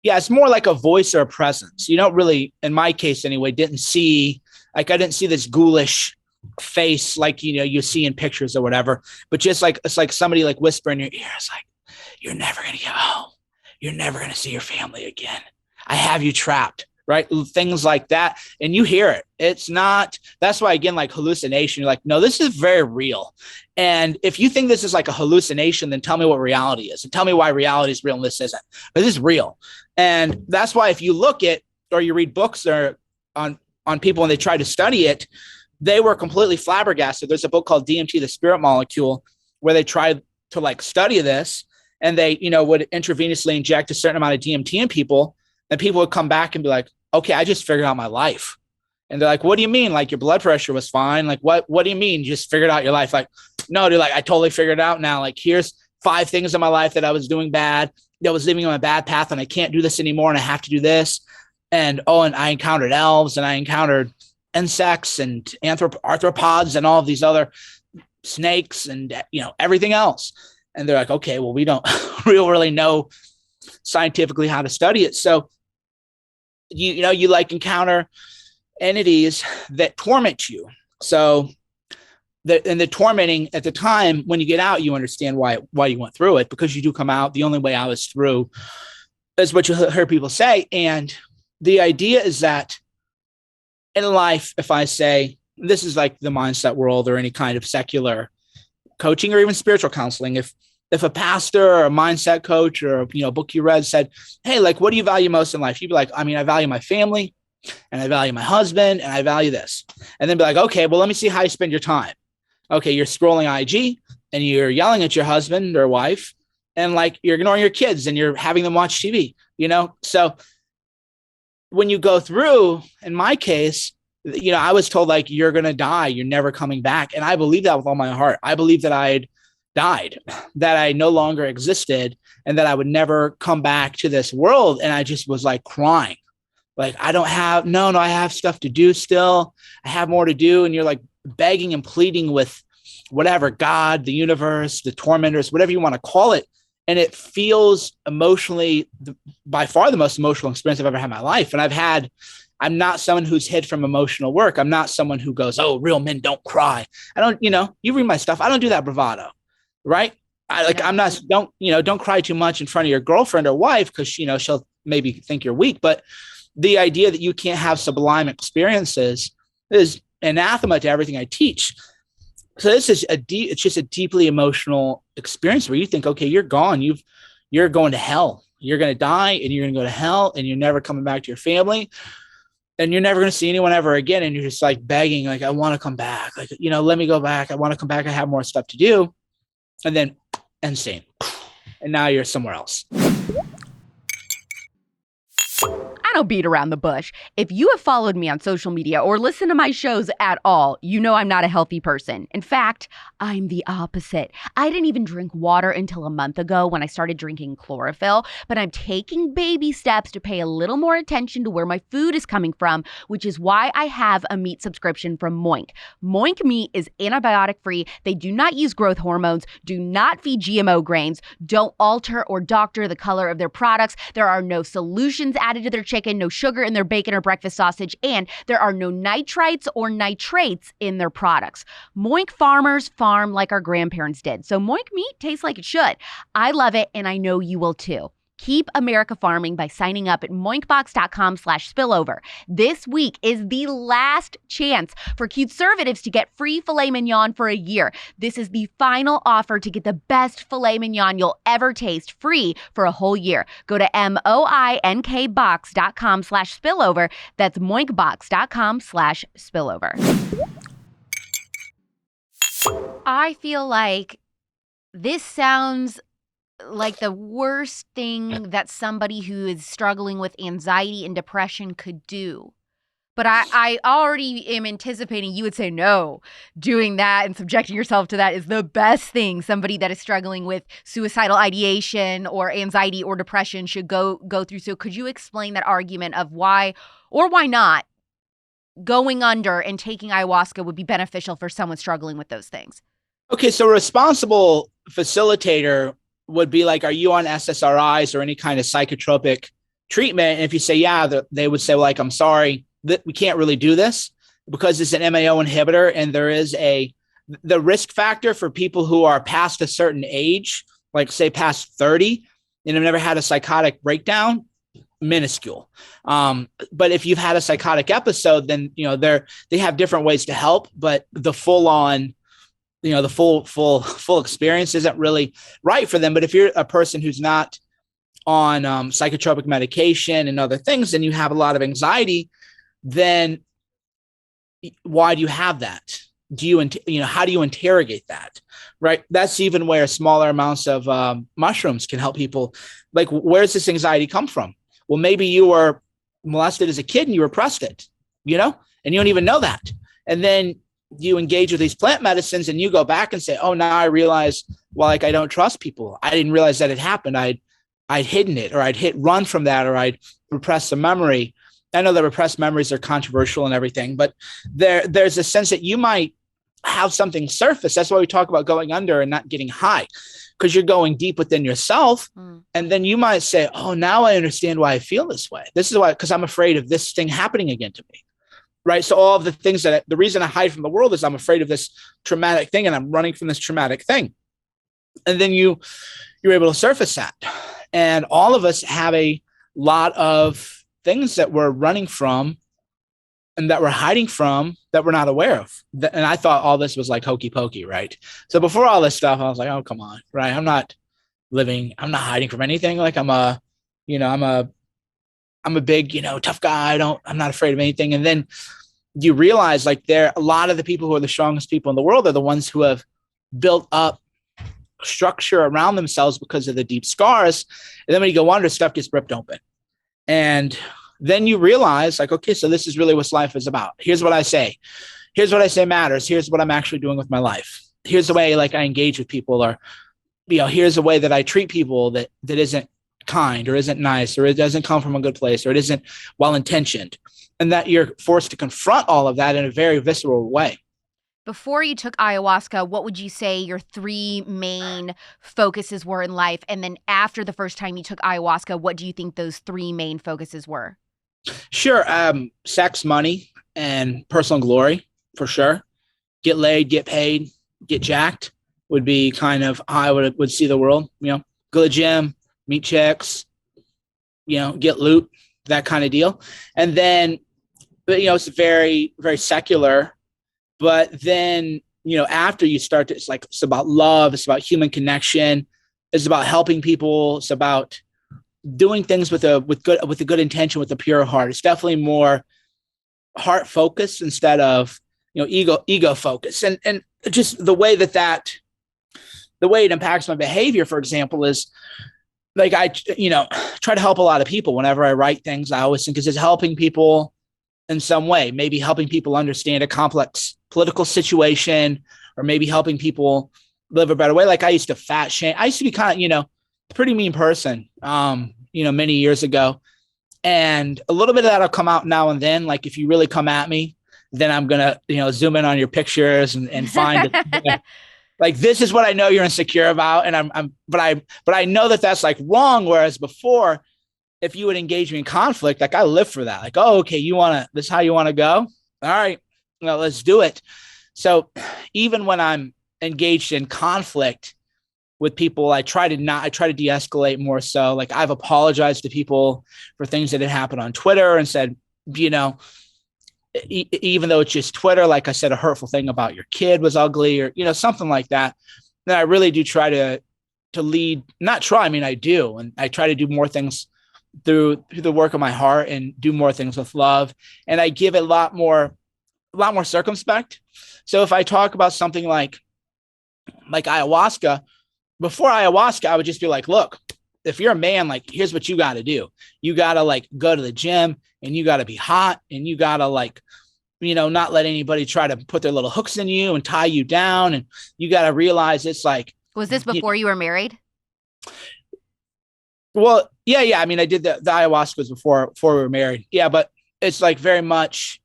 Yeah, it's more like a voice or a presence. You don't really, in my case anyway, I didn't see this ghoulish face like you see in pictures or whatever, but just like it's like somebody like whisper in your ear. It's like, you're never gonna get home. You're never gonna see your family again. I have you trapped, right? Things like that, and you hear it. It's not. That's why again, like hallucination. You're like, no, this is very real. And if you think this is like a hallucination, then tell me what reality is, and tell me why reality is real and this isn't. But this is real, and that's why if you look at or you read books or on people and they try to study it, they were completely flabbergasted. There's a book called DMT, the Spirit Molecule, where they tried to like study this, and they, would intravenously inject a certain amount of DMT in people, and people would come back and be like, okay, I just figured out my life. And they're like, what do you mean? Like your blood pressure was fine. Like, what do you mean? You just figured out your life? Like, no, dude, like I totally figured it out now. Like, here's 5 things in my life that I was doing bad, that was living on a bad path, and I can't do this anymore. And I have to do this. And I encountered elves, and I encountered insects and arthropods and all of these other snakes and everything else. And they're like, okay, well, we don't really know scientifically how to study it. So you like encounter entities that torment you. So the tormenting at the time, when you get out, you understand why you went through it, because you do come out. The only way I was through is what you heard people say. And the idea is that in life, if I say, this is like the mindset world or any kind of secular coaching or even spiritual counseling, if a pastor or a mindset coach or a book you read said, hey, like, what do you value most in life? You'd be like, I mean, I value my family, and I value my husband, and I value this. And then be like, okay, well, let me see how you spend your time. Okay, you're scrolling IG and you're yelling at your husband or wife, and like you're ignoring your kids and you're having them watch TV, So when you go through, in my case, I was told like, you're going to die. You're never coming back. And I believe that with all my heart. I believe that I'd died, that I no longer existed, and that I would never come back to this world. And I just was like crying. Like, I don't have, no, I have stuff to do still. I have more to do. And you're like begging and pleading with whatever, God, the universe, the tormentors, whatever you want to call it. And it feels emotionally, by far the most emotional experience I've ever had in my life. And I'm not someone who's hid from emotional work. I'm not someone who goes, oh, real men don't cry. I don't, you read my stuff. I don't do that bravado, right? Don't cry too much in front of your girlfriend or wife, because, she'll maybe think you're weak. But the idea that you can't have sublime experiences is anathema to everything I teach. So this is it's just a deeply emotional experience where you think, okay, you're gone. You're going to hell. You're going to die, and you're going to go to hell, and you're never coming back to your family, and you're never going to see anyone ever again. And you're just like begging, like, I want to come back. Like, let me go back. I want to come back. I have more stuff to do. And then insane. And now you're somewhere else. I don't beat around the bush. If you have followed me on social media or listened to my shows at all, you know I'm not a healthy person. In fact, I'm the opposite. I didn't even drink water until a month ago when I started drinking chlorophyll, but I'm taking baby steps to pay a little more attention to where my food is coming from, which is why I have a meat subscription from Moink. Moink meat is antibiotic-free. They do not use growth hormones, do not feed GMO grains, don't alter or doctor the color of their products. There are no solutions added to their chicken, no sugar in their bacon or breakfast sausage, and there are no nitrites or nitrates in their products. Moink farmers farm like our grandparents did, so Moink meat tastes like it should. I love it, and I know you will too. Keep America farming by signing up at moinkbox.com/spillover. This week is the last chance for conservatives to get free filet mignon for a year. This is the final offer to get the best filet mignon you'll ever taste free for a whole year. Go to moinkbox.com/spillover. That's moinkbox.com/spillover. I feel like this sounds like the worst thing that somebody who is struggling with anxiety and depression could do. But I already am anticipating you would say, no, doing that and subjecting yourself to that is the best thing somebody that is struggling with suicidal ideation or anxiety or depression should go through. So could you explain that argument of why or why not going under and taking ayahuasca would be beneficial for someone struggling with those things? Okay, so a responsible facilitator would be like, are you on SSRIs or any kind of psychotropic treatment? And if you say, yeah, they would say, like, I'm sorry, that we can't really do this because it's an MAO inhibitor. And there is the risk factor for people who are past a certain age, like say past 30 and have never had a psychotic breakdown, minuscule. But if you've had a psychotic episode, then, they have different ways to help, but the full on, the full experience isn't really right for them. But if you're a person who's not on psychotropic medication and other things, and you have a lot of anxiety, then why do you have that? How do you interrogate that? Right. That's even where smaller amounts of mushrooms can help people. Like, where's this anxiety come from? Well, maybe you were molested as a kid and you repressed it, and you don't even know that. And then you engage with these plant medicines and you go back and say, oh, now I realize, well, like, I don't trust people. I didn't realize that it happened. I'd hidden it, or I'd run from that, or I'd repressed the memory. I know that repressed memories are controversial and everything, but there's a sense that you might have something surface. That's why we talk about going under and not getting high, because you're going deep within yourself. And then you might say, oh, now I understand why I feel this way. This is why, because I'm afraid of this thing happening again to me. Right. So all of the things the reason I hide from the world is I'm afraid of this traumatic thing, and I'm running from this traumatic thing. And then you're able to surface that. And all of us have a lot of things that we're running from and that we're hiding from that we're not aware of. And I thought all this was like hokey pokey. Right. So before all this stuff, I was like, oh, come on. Right. I'm not hiding from anything. Like I'm a big, tough guy. I'm not afraid of anything. And then you realize, like, a lot of the people who are the strongest people in the world are the ones who have built up structure around themselves because of the deep scars. And then when you go under, stuff gets ripped open. And then you realize, like, okay, so this is really what life is about. Here's what I say. Here's what I say matters. Here's what I'm actually doing with my life. here's the way like I engage with people, or, here's the way that I treat people that isn't kind or isn't nice, or it doesn't come from a good place, or it isn't well-intentioned. And that you're forced to confront all of that in a very visceral way. Before you took ayahuasca, what would you say your three main focuses were in life? And then after the first time you took ayahuasca, what do you think those three main focuses were? Sure. Sex, money, and personal glory, for sure. Get laid, get paid, get jacked would be kind of how I would see the world. Go to the gym, meet chicks, get loot, that kind of deal. And then, but, it's very, very secular. But then, after you start to, it's about love. It's about human connection. It's about helping people. It's about doing things with a good intention, with a pure heart. It's definitely more heart focused instead of, ego focused. And just the way it impacts my behavior, for example, is like, I try to help a lot of people. Whenever I write things, I always think, is it's helping people in some way, maybe helping people understand a complex political situation, or maybe helping people live a better way. Like I used to fat shame. I used to be kind of, a pretty mean person, many years ago. And a little bit of that'll come out now and then. Like if you really come at me, then I'm going to, zoom in on your pictures and find it. Like, this is what I know you're insecure about. And but I know that that's like wrong. Whereas before, if you would engage me in conflict, like I live for that. Like, oh, okay, this is how you want to go? All right, well, let's do it. So even when I'm engaged in conflict with people, I try to de-escalate more. So like I've apologized to people for things that had happened on Twitter and said, even though it's just Twitter, like I said, a hurtful thing about your kid was ugly, or, something like that. Then I really do try to lead, not try, I mean, I do. And I try to do more things through the work of my heart and do more things with love. And I give it a lot more circumspect. So if I talk about something like ayahuasca, before ayahuasca, I would just be like, look, if you're a man, like, here's what you got to do. You got to like go to the gym, and you got to be hot, and you got to like, not let anybody try to put their little hooks in you and tie you down. And you got to realize it's like, was this before you were married? Well, yeah. I mean, I did the ayahuasca before we were married. Yeah. But it's like very much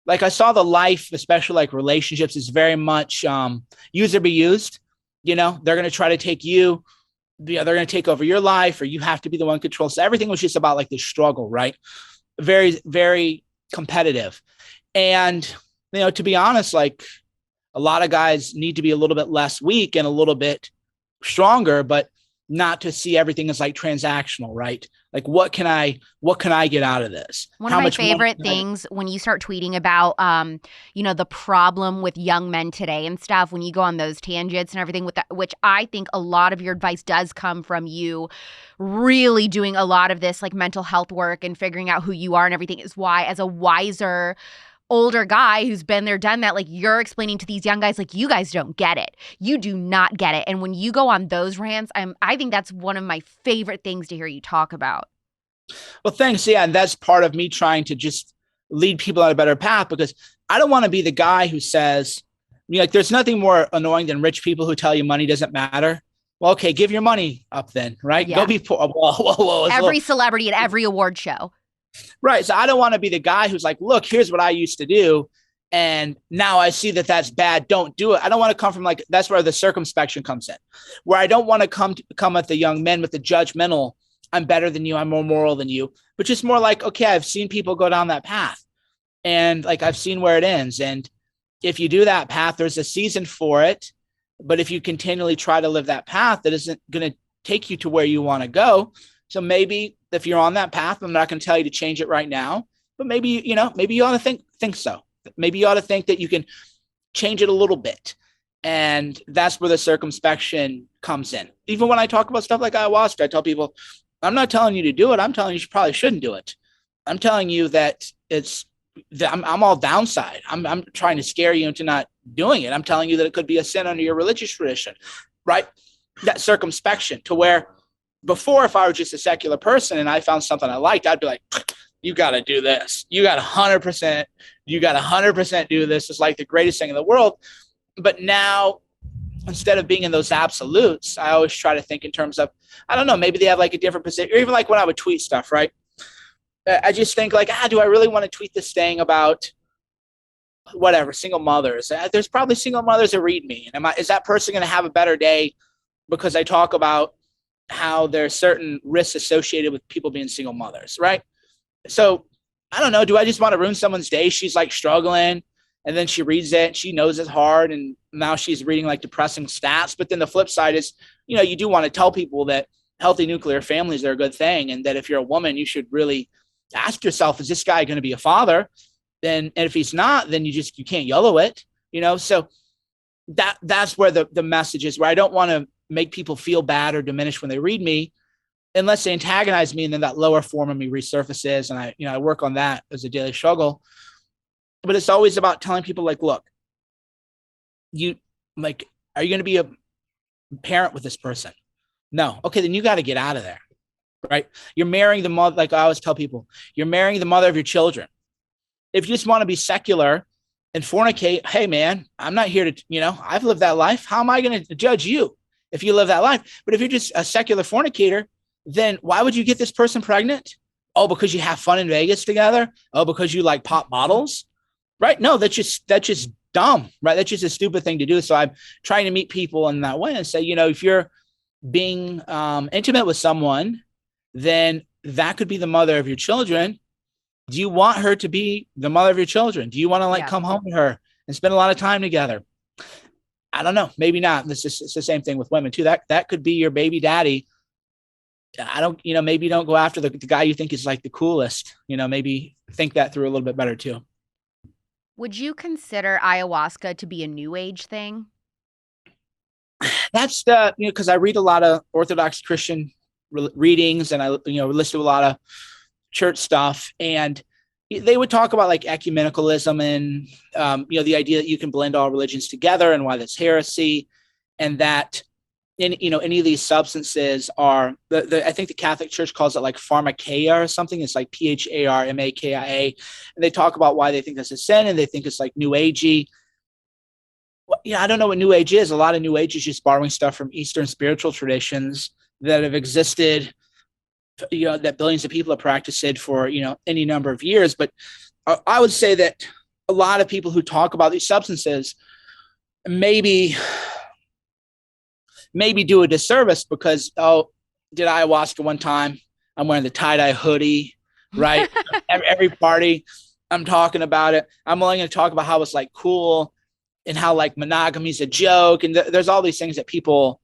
like I saw the life, especially like relationships, is very much use or be used. They're going to try to take you. They're going to take over your life, or you have to be the one control. So everything was just about like this struggle, right? Very, very competitive. And, to be honest, like a lot of guys need to be a little bit less weak and a little bit stronger, but not to see everything as like transactional, right? Like what can I get out of this? One of my favorite things when you start tweeting about, the problem with young men today and stuff, when you go on those tangents and everything with that, which I think a lot of your advice does come from you really doing a lot of this like mental health work and figuring out who you are and everything, is why as a wiser older guy who's been there, done that, like you're explaining to these young guys, like you guys don't get it. You do not get it. And when you go on those rants, I think that's one of my favorite things to hear you talk about. Well, thanks. Yeah. And that's part of me trying to just lead people on a better path, because I don't want to be the guy who says, there's nothing more annoying than rich people who tell you money doesn't matter. Well, okay, give your money up then, right? Yeah. Go be poor. Whoa. Every celebrity at every award show. Right. So I don't want to be the guy who's like, look, here's what I used to do, and now I see that that's bad. Don't do it. I don't want to come from like, that's where the circumspection comes in, where I don't want to come at the young men with the judgmental, I'm better than you, I'm more moral than you, but just more like, okay, I've seen people go down that path, and like I've seen where it ends. And if you do that path, there's a season for it. But if you continually try to live that path, that isn't going to take you to where you want to go. So maybe if you're on that path, I'm not going to tell you to change it right now, but maybe, maybe you ought to think so. Maybe you ought to think that you can change it a little bit. And that's where the circumspection comes in. Even when I talk about stuff like ayahuasca, I tell people, I'm not telling you to do it. I'm telling you probably shouldn't do it. I'm telling you that I'm all downside. I'm trying to scare you into not doing it. I'm telling you that it could be a sin under your religious tradition, right? That circumspection, to where before, if I were just a secular person and I found something I liked, I'd be like, you got to do this. You got 100% do this. It's like the greatest thing in the world. But now instead of being in those absolutes, I always try to think in terms of, I don't know, maybe they have like a different position, or even like when I would tweet stuff, right? I just think like, do I really want to tweet this thing about whatever, single mothers? There's probably single mothers that read me. And is that person going to have a better day because I talk about how there's certain risks associated with people being single mothers, right? So I don't know. Do I just want to ruin someone's day? She's like struggling and then she reads it. She knows it's hard. And now she's reading like depressing stats. But then the flip side is, you do want to tell people that healthy nuclear families are a good thing. And that if you're a woman, you should really ask yourself, is this guy going to be a father? And if he's not, then you can't yellow it, So that's where the message is, where I don't want to make people feel bad or diminish when they read me, unless they antagonize me, and then that lower form of me resurfaces. And I work on that as a daily struggle. But it's always about telling people like, look, are you going to be a parent with this person? No. Okay, then you got to get out of there, right? You're marrying the mother. Like I always tell people, you're marrying the mother of your children. If you just want to be secular and fornicate, hey man, I'm not here to, I've lived that life. How am I going to judge you if you live that life? But if you're just a secular fornicator, then why would you get this person pregnant? Oh, because you have fun in Vegas together? Oh, because you like pop bottles? Right? No, that's just dumb, right? That's just a stupid thing to do. So I'm trying to meet people in that way and say, if you're being intimate with someone, then that could be the mother of your children. Do you want her to be the mother of your children? Do you want to come home to her and spend a lot of time together? I don't know. Maybe not. It's the same thing with women too. That could be your baby daddy. I don't, maybe you don't go after the guy you think is like the coolest, maybe think that through a little bit better too. Would you consider ayahuasca to be a new age thing? That's because I read a lot of Orthodox Christian readings, and I, listen to a lot of church stuff, and they would talk about like ecumenicalism and, the idea that you can blend all religions together and why that's heresy, and that any of these substances are I think the Catholic Church calls it like pharmakeia or something. It's like PHARMAKIA. And they talk about why they think that's a sin, and they think it's like new agey. I don't know what new age is. A lot of new age is just borrowing stuff from Eastern spiritual traditions that have existed, that billions of people have practiced for, any number of years. But I would say that a lot of people who talk about these substances maybe do a disservice because, did ayahuasca one time. I'm wearing the tie-dye hoodie, right? every party I'm talking about it. I'm only going to talk about how it's like cool and how like monogamy is a joke. And there's all these things that people,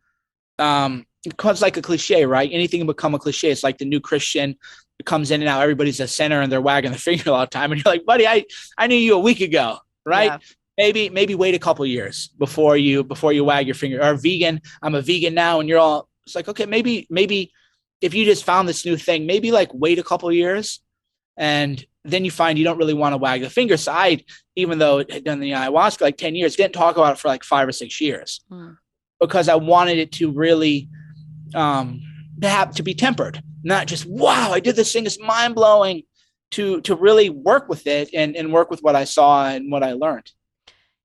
it's like a cliche, right? Anything can become a cliche. It's like the new Christian comes in and out. Everybody's a sinner and they're wagging the finger all the time. And you're like, buddy, I knew you a week ago, right? Yeah. Maybe wait a couple years before you wag your finger. Or vegan, I'm a vegan now. And you're all, it's like, okay, maybe if you just found this new thing, maybe like wait a couple years and then you find you don't really want to wag the finger. So even though it had done the ayahuasca like 10 years, didn't talk about it for like 5 or 6 years because I wanted it to really have to be tempered, not just, wow, I did this thing, it's mind blowing, to really work with it and work with what I saw and what I learned.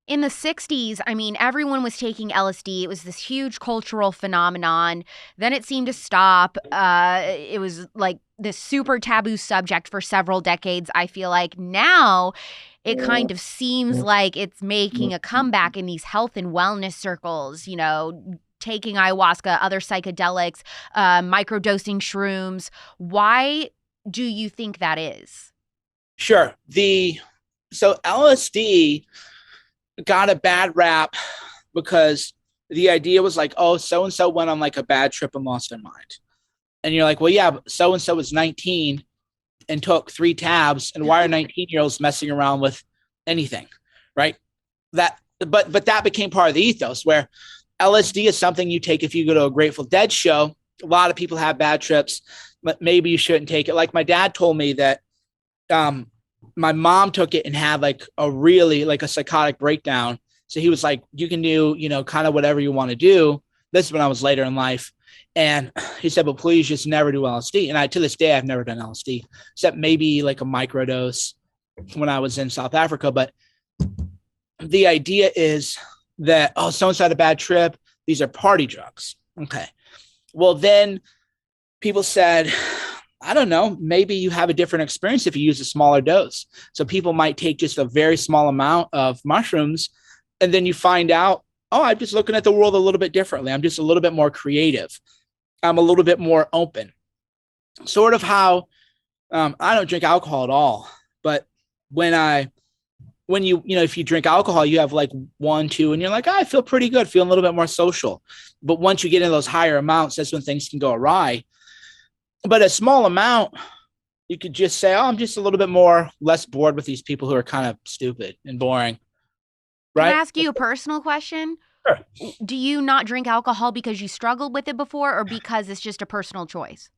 In the 60s, I mean, everyone was taking LSD. It was this huge cultural phenomenon. Then it seemed to stop. It was like this super taboo subject for several decades, I feel like. Now, it kind of seems like it's making a comeback in these health and wellness circles, taking ayahuasca, other psychedelics, microdosing shrooms. Why do you think that is? Sure. So LSD got a bad rap because the idea was like, oh, so-and-so went on like a bad trip and lost their mind. And you're like, well, yeah, but so-and-so was 19 and took 3 tabs. And why are 19-year-olds messing around with anything? Right. But that became part of the ethos where LSD is something you take if you go to a Grateful Dead show. A lot of people have bad trips, but maybe you shouldn't take it. Like my dad told me that, my mom took it and had like a really like a psychotic breakdown. So he was like, you can do, kind of whatever you want to do. This is when I was later in life. And he said, but please just never do LSD. And to this day, I've never done LSD except maybe like a microdose when I was in South Africa. But the idea is that, oh, so-and-so had a bad trip. These are party drugs. Okay. Well, then people said, I don't know, maybe you have a different experience if you use a smaller dose. So people might take just a very small amount of mushrooms, and then you find out, oh, I'm just looking at the world a little bit differently. I'm just a little bit more creative. I'm a little bit more open. Sort of how I don't drink alcohol at all, but when you if you drink alcohol, you have like 1, 2, and you're like, oh, I feel pretty good, feeling a little bit more social. But once you get into those higher amounts, that's when things can go awry. But a small amount, you could just say, oh, I'm just a little bit more less bored with these people who are kind of stupid and boring. Right? Can I ask you a personal question? Sure. Do you not drink alcohol because you struggled with it before, or because it's just a personal choice?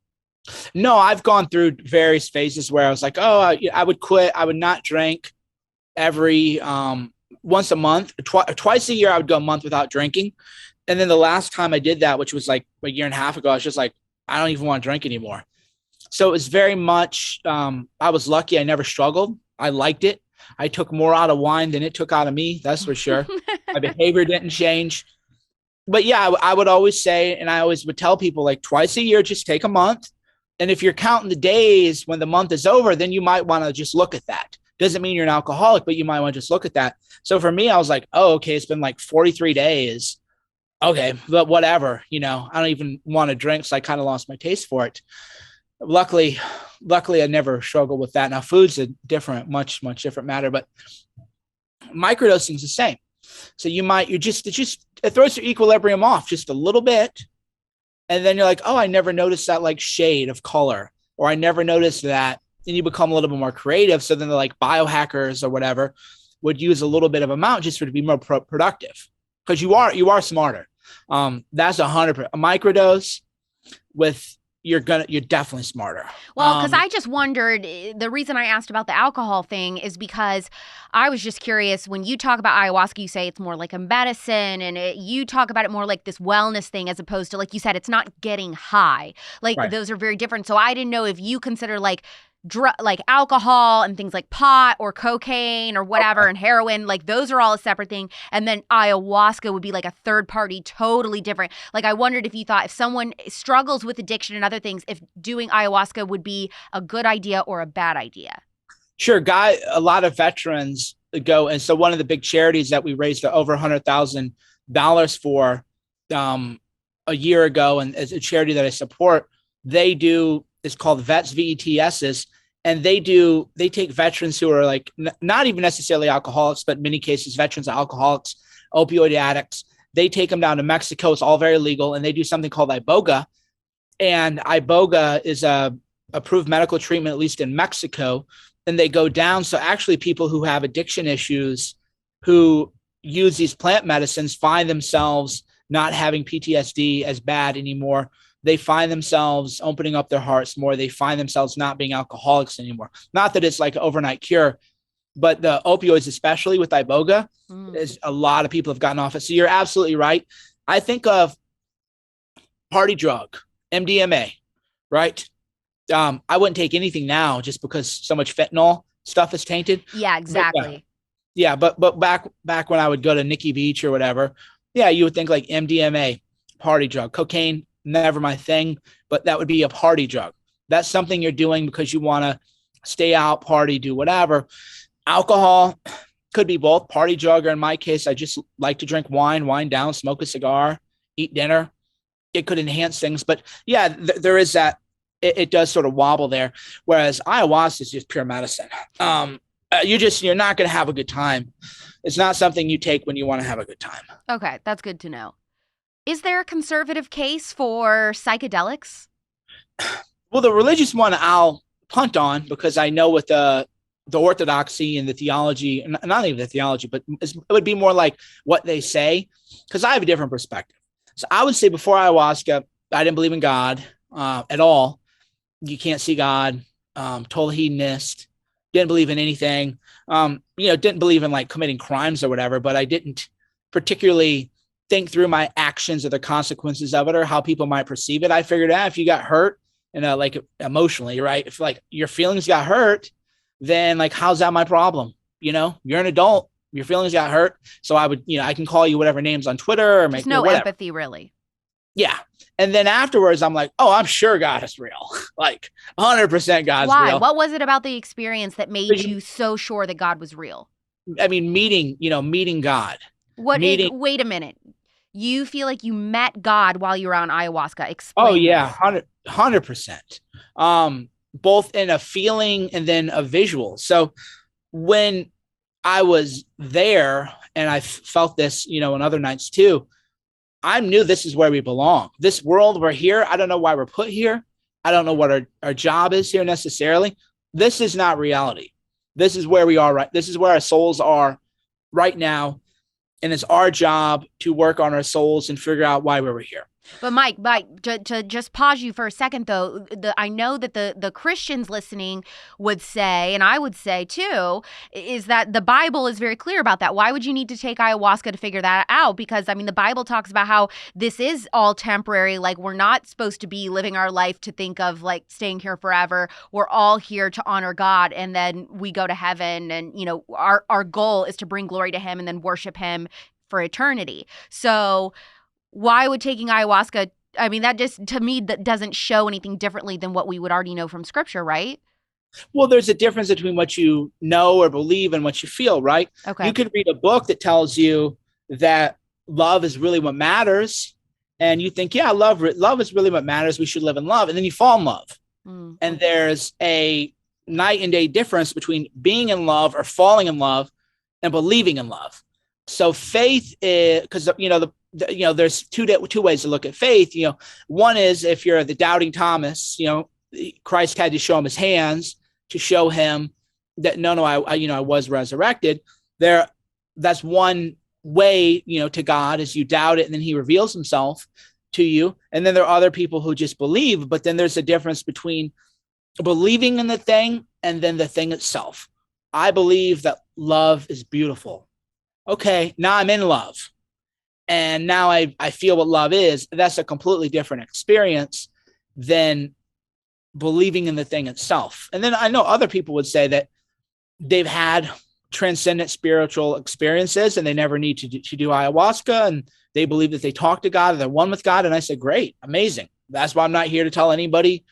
No, I've gone through various phases where I was like, oh, I would quit. I would not drink every once a month, twice a year. I would go a month without drinking. And then the last time I did that, which was like a year and a half ago, I was just like, I don't even want to drink anymore. So it was very much, I was lucky. I never struggled. I liked it. I took more out of wine than it took out of me. That's for sure. My behavior didn't change. But yeah, I would always say, and I always would tell people, like, twice a year, just take a month. And if you're counting the days when the month is over, then you might want to just look at that. Doesn't mean you're an alcoholic, but you might want to just look at that. So for me, I was like, oh, okay, it's been like 43 days. Okay, but whatever, I don't even want to drink. So I kind of lost my taste for it. Luckily, I never struggled with that. Now, food's a different, much different matter, but microdosing is the same. So it throws your equilibrium off just a little bit. And then you're like, oh, I never noticed that like shade of color, or I never noticed that. And you become a little bit more creative. So then the like biohackers or whatever would use a little bit of amount just for to be more productive, because you are smarter. That's 100% a microdose with you're definitely smarter. Well, because I just wondered, the reason I asked about the alcohol thing is because I was just curious. When you talk about ayahuasca, you say it's more like a medicine, and you talk about it more like this wellness thing, as opposed to, like you said, it's not getting high. Like, right. Those are very different. So I didn't know if you consider like alcohol and things like pot or cocaine or whatever, okay, and heroin, like those are all a separate thing. And then ayahuasca would be like a third party, totally different. Like, I wondered if you thought if someone struggles with addiction and other things, if doing ayahuasca would be a good idea or a bad idea. Sure. A lot of veterans go. And so one of the big charities that we raised over $100,000 for a year ago, and as a charity that I support, it's called Vets, VETSs. And they take veterans who are like not even necessarily alcoholics, but in many cases, veterans are alcoholics, opioid addicts. They take them down to Mexico. It's all very legal. And they do something called iboga. And iboga is a approved medical treatment, at least in Mexico. And they go down. So actually people who have addiction issues, who use these plant medicines, find themselves not having PTSD as bad anymore. They find themselves opening up their hearts more. They find themselves not being alcoholics anymore. Not that it's like an overnight cure, but the opioids, especially with iboga, is a lot of people have gotten off it. So you're absolutely right. I think of party drug, MDMA, right? I wouldn't take anything now just because so much fentanyl stuff is tainted. Yeah, exactly. But back when I would go to Nikki Beach or whatever, yeah, you would think like MDMA, party drug, cocaine, never my thing, but that would be a party drug. That's something you're doing because you want to stay out, party, do whatever. Alcohol could be both, party drug, or in my case, I just like to drink wine down, smoke a cigar, eat dinner. It could enhance things, but yeah, there is that. It does sort of wobble there. Whereas ayahuasca is just pure medicine. You're not going to have a good time. It's not something you take when you want to have a good time. Okay, that's good to know. Is there a conservative case for psychedelics? Well, the religious one I'll punt on, because I know with the orthodoxy and the theology, not even the theology, but it would be more like what they say, because I have a different perspective. So I would say before ayahuasca, I didn't believe in God at all. You can't see God, total hedonist, didn't believe in anything, didn't believe in like committing crimes or whatever, but I didn't particularly think through my actions or the consequences of it or how people might perceive it. I figured out if you got hurt and like emotionally, right? If like your feelings got hurt, then like, how's that my problem? You're an adult. your feelings got hurt. So I would, I can call you whatever names on Twitter or Just no empathy, really. Yeah. And then afterwards, I'm like, oh, I'm sure God is real. Like 100% God's Why? real. What was it about the experience that made you so sure that God was real? I mean, meeting God. Wait a minute. You feel like you met God while you were on ayahuasca. Explain. Oh, yeah, 100%. Both in a feeling and then a visual. So when I was there and I felt this, on other nights too, I knew this is where we belong. This world, we're here. I don't know why we're put here. I don't know what our job is here necessarily. This is not reality. This is where we are, right? This is where our souls are right now. And it's our job to work on our souls and figure out why we were here. But Mike, to just pause you for a second, though, I know that the Christians listening would say, and I would say too, is that the Bible is very clear about that. Why would you need to take ayahuasca to figure that out? Because, I mean, the Bible talks about how this is all temporary. Like, we're not supposed to be living our life to think of, like, staying here forever. We're all here to honor God, and then we go to heaven, and, our goal is to bring glory to him and then worship him for eternity. So why would taking ayahuasca, I mean, that just, to me, that doesn't show anything differently than what we would already know from scripture, right? Well, there's a difference between what you know or believe and what you feel, right? Okay. You could read a book that tells you that love is really what matters. And you think, yeah, love is really what matters. We should live in love. And then you fall in love. Mm. And there's a night and day difference between being in love or falling in love and believing in love. So faith is, because, there's two ways to look at faith. One is if you're the doubting Thomas, Christ had to show him his hands to show him that, I was resurrected. That's one way, to God, is you doubt it and then he reveals himself to you. And then there are other people who just believe, but then there's a difference between believing in the thing and then the thing itself. I believe that love is beautiful. Okay, now I'm in love. And now I feel what love is. That's a completely different experience than believing in the thing itself. And then I know other people would say that they've had transcendent spiritual experiences and they never need to do ayahuasca, and they believe that they talk to God, they're one with God. And I said, great, amazing. That's why I'm not here to tell anybody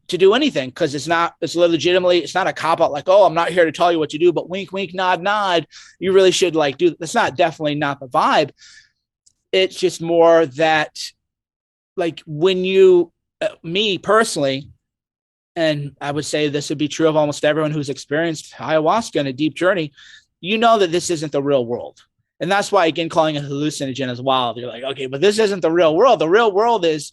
to do anything, because it's not a cop out like, oh, I'm not here to tell you what to do, but wink, wink, nod, nod. You really should do. That's definitely not the vibe. It's just more that, like, when me personally, and I would say this would be true of almost everyone who's experienced ayahuasca in a deep journey, that this isn't the real world. And that's why, again, calling it hallucinogen is wild. You're like, okay, but this isn't the real world. The real world is,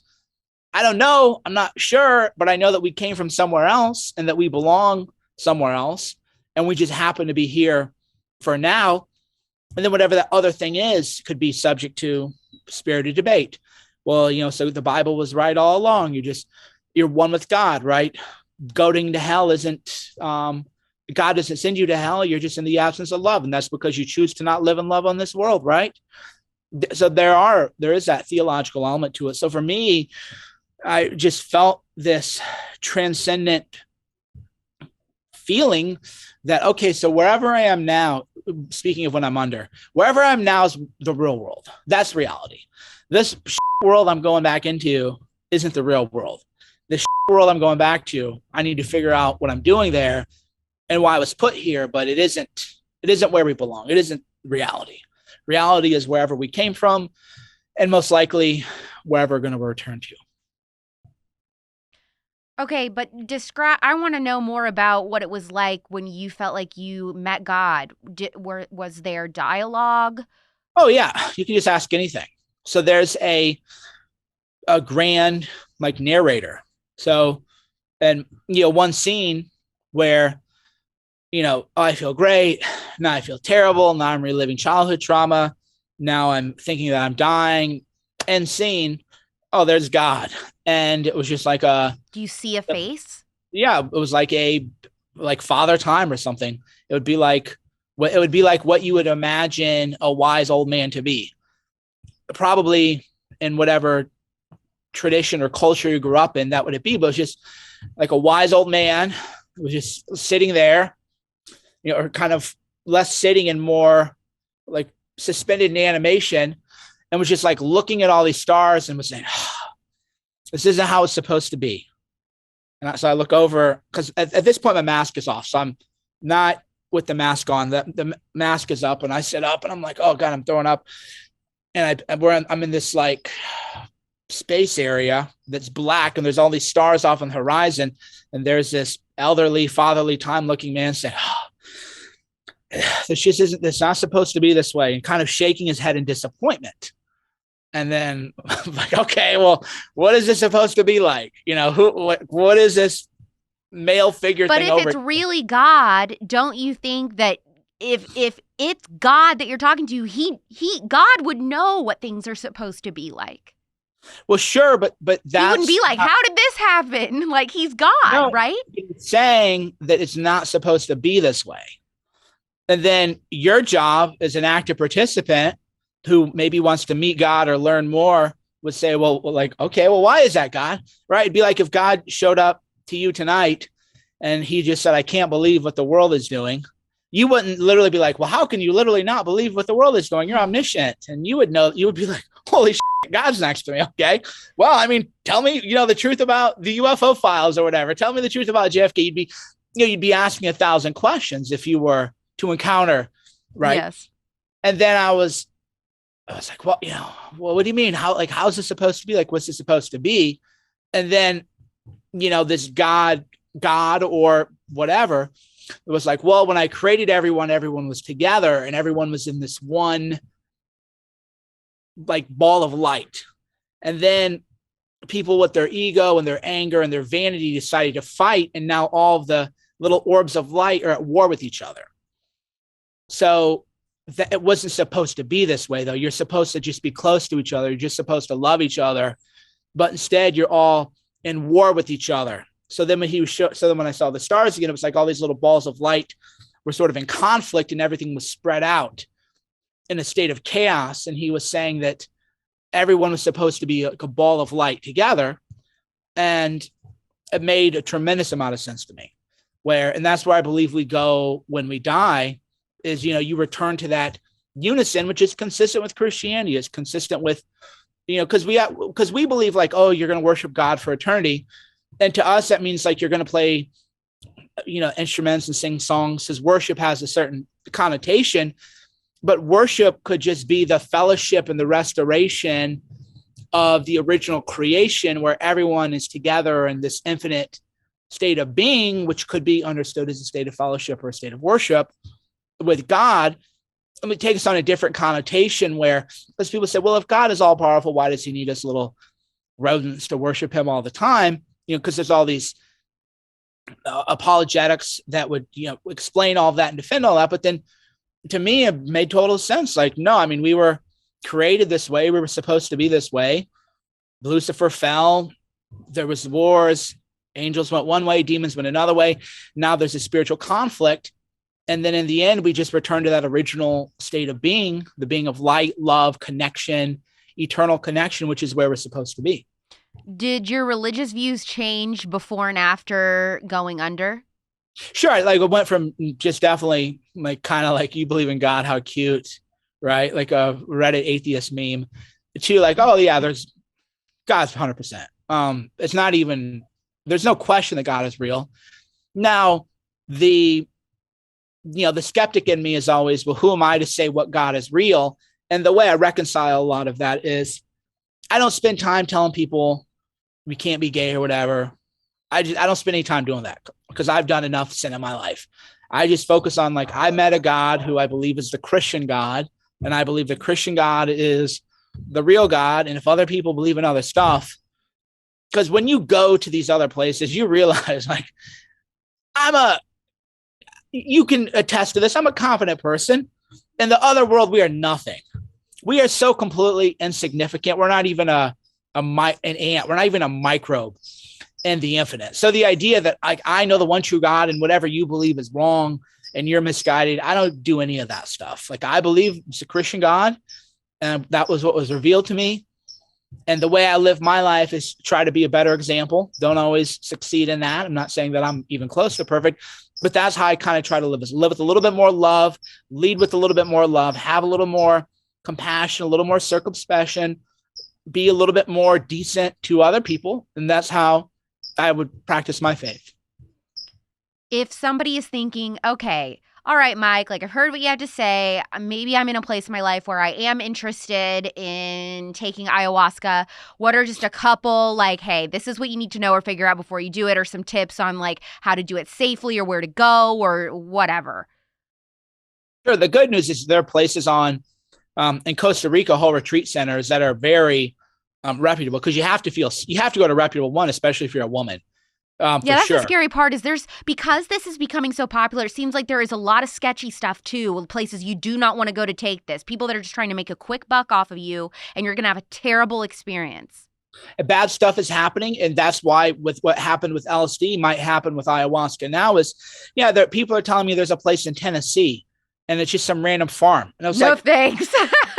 I don't know, I'm not sure, but I know that we came from somewhere else and that we belong somewhere else. And we just happen to be here for now. And then whatever that other thing is could be subject to spirited debate. Well, so the Bible was right all along. You're one with God, right? Going to hell isn't, God doesn't send you to hell. You're just in the absence of love. And that's because you choose to not live in love on this world, right? So there is that theological element to it. So for me, I just felt this transcendent feeling that, okay, so wherever I am now, speaking of when I'm under, wherever I am now is the real world. That's reality. This world I'm going back into isn't the real world. The world I'm going back to, I need to figure out what I'm doing there and why I was put here, but it isn't where we belong. It isn't reality. Reality is wherever we came from, and most likely wherever we're going to return to. Okay, but I want to know more about what it was like when you felt like you met God. Was there dialogue? Oh, yeah. You can just ask anything. So there's a grand, narrator. So, and, one scene where, I feel great. Now I feel terrible. Now I'm reliving childhood trauma. Now I'm thinking that I'm dying. End scene. Oh, there's God. And it was just like do you see a face? Yeah. It was like Father Time or something. It would be like what you would imagine a wise old man to be, probably in whatever tradition or culture you grew up in, that would it be. But it's just like a wise old man who was just sitting there, or kind of less sitting and more like suspended in animation and was just like looking at all these stars and was saying, oh, this isn't how it's supposed to be. And so I look over because at this point my mask is off. So I'm not with the mask on. The mask is up and I sit up and I'm like, oh God, I'm throwing up. And I'm in this like space area that's black and there's all these stars off on the horizon. And there's this elderly, fatherly, time-looking man saying, oh, this not supposed to be this way, and kind of shaking his head in disappointment. And then I'm like, okay, well, what is this supposed to be like? What is this male figure but thing if over? It's really God, don't you think that if it's God that you're talking to, God would know what things are supposed to be like? Well, sure, but that's, he wouldn't be like, how did this happen? Like, he's God, no, right? He's saying that it's not supposed to be this way. And then your job as an active participant who maybe wants to meet God or learn more would say, well, okay, well, why is that, God? Right? It'd be like if God showed up to you tonight and he just said, I can't believe what the world is doing. You wouldn't literally be like, well, how can you literally not believe what the world is doing? You're omniscient. And you would know, you would be like, holy shit, God's next to me. Okay. Well, I mean, tell me, the truth about the UFO files or whatever. Tell me the truth about JFK. You'd be asking 1,000 questions if you were to encounter. Right. Yes. And then I was like, well, what do you mean? How's this supposed to be? Like, what's this supposed to be? And then, this God or whatever, it was like, well, when I created everyone was together and everyone was in this one like ball of light. And then people with their ego and their anger and their vanity decided to fight. And now all of the little orbs of light are at war with each other. So it wasn't supposed to be this way, though. You're supposed to just be close to each other. You're just supposed to love each other. But instead, you're all in war with each other. So then when when I saw the stars again, it was like all these little balls of light were sort of in conflict and everything was spread out in a state of chaos. And he was saying that everyone was supposed to be like a ball of light together. And it made a tremendous amount of sense to me. And that's where I believe we go when we die is, you return to that unison, which is consistent with Christianity, is consistent with, because we believe like, oh, you're going to worship God for eternity. And to us, that means like you're going to play, instruments and sing songs, because worship has a certain connotation. But worship could just be the fellowship and the restoration of the original creation where everyone is together in this infinite state of being, which could be understood as a state of fellowship or a state of worship with God. Let me take us on a different connotation where, as people say, well, if God is all powerful, why does he need us little rodents to worship him all the time? Because there's all these apologetics that would, explain all of that and defend all that. But then to me, it made total sense. Like, no, I mean, we were created this way. We were supposed to be this way. Lucifer fell. There was wars. Angels went one way. Demons went another way. Now there's a spiritual conflict. And then in the end, we just return to that original state of being, the being of light, love, connection, eternal connection, which is where we're supposed to be. Did your religious views change before and after going under? Sure. Like it went from just definitely like kind of like, you believe in God, how cute, right? Like a Reddit atheist meme to like, oh yeah, there's God's 100%. It's not even, there's no question that God is real. Now the skeptic in me is always, well, who am I to say what God is real? And the way I reconcile a lot of that is I don't spend time telling people we can't be gay or whatever. I don't spend any time doing that because I've done enough sin in my life. I just focus on like, I met a God who I believe is the Christian God. And I believe the Christian God is the real God. And if other people believe in other stuff, because when you go to these other places, you realize like, you can attest to this. I'm a confident person. In the other world, we are nothing. We are so completely insignificant. We're not even an ant. We're not even a microbe in the infinite. So the idea that I know the one true God and whatever you believe is wrong and you're misguided, I don't do any of that stuff. Like I believe it's a Christian God, and that was what was revealed to me. And the way I live my life is try to be a better example. Don't always succeed in that. I'm not saying that I'm even close to perfect, but that's how I kind of try to live, is live with a little bit more love, lead with a little bit more love, have a little more compassion, a little more circumspection, be a little bit more decent to other people. And that's how I would practice my faith. If somebody is thinking, okay, all right, Mike, like I've heard what you have to say. Maybe I'm in a place in my life where I am interested in taking ayahuasca. What are just a couple, like, hey, this is what you need to know or figure out before you do it, or some tips on like how to do it safely or where to go or whatever? Sure. The good news is there are places in Costa Rica, whole retreat centers that are very reputable, because you have to go to a reputable one, especially if you're a woman. Yeah, that's sure. the scary part is because this is becoming so popular, it seems like there is a lot of sketchy stuff too, places you do not want to go to take this, people that are just trying to make a quick buck off of you, and you're going to have a terrible experience. Bad stuff is happening. And that's why with what happened with LSD might happen with ayahuasca now is, people are telling me there's a place in Tennessee and it's just some random farm. And I was no thanks.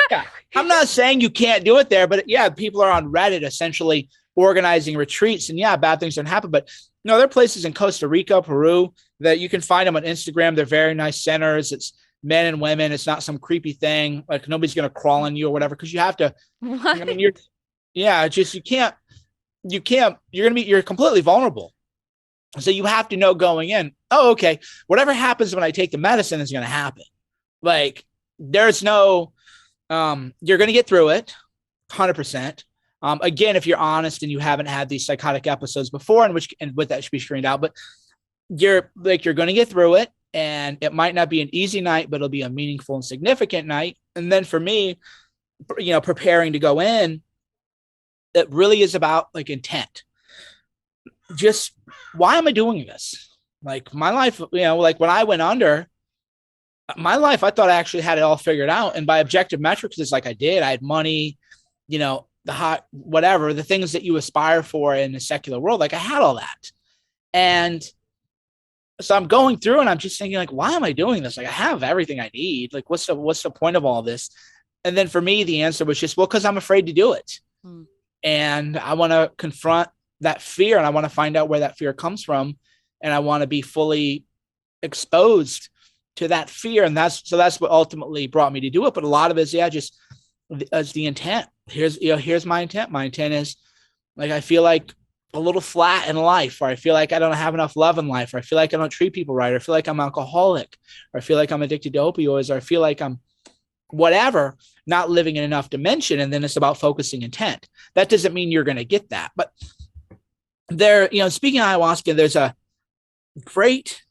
Yeah, I'm not saying you can't do it there, but people are on Reddit essentially organizing retreats, and bad things don't happen. But there are places in Costa Rica, Peru, that you can find them on Instagram. They're very nice centers. It's men and women. It's not some creepy thing. Like nobody's going to crawl on you or whatever. Cause you have to, What? I mean, you're completely vulnerable. So you have to know going in, oh, okay, whatever happens when I take the medicine is going to happen. Like there's no, you're going to get through it 100%. Again, if you're honest and you haven't had these psychotic episodes before, and with that should be screened out, but you're going to get through it, and it might not be an easy night, but it'll be a meaningful and significant night. And then for me, preparing to go in, it really is about like intent. Just why am I doing this? Like my life, like when I went under my life, I thought I actually had it all figured out. And by objective metrics, it's like I did. I had money, the hot, whatever, the things that you aspire for in the secular world. Like I had all that. And so I'm going through and I'm just thinking like, why am I doing this? Like I have everything I need. Like, what's the point of all this? And then for me, the answer was just, well, cause I'm afraid to do it. And I want to confront that fear, and I want to find out where that fear comes from. And I want to be fully exposed to that fear. And that's what ultimately brought me to do it. But a lot of it is, just as the intent. Here's my intent. My intent is like, I feel like a little flat in life, or I feel like I don't have enough love in life, or I feel like I don't treat people right, or I feel like I'm alcoholic, or I feel like I'm addicted to opioids, or I feel like I'm whatever, not living in enough dimension. And then it's about focusing intent. That doesn't mean you're going to get that. But there, speaking of ayahuasca, there's a great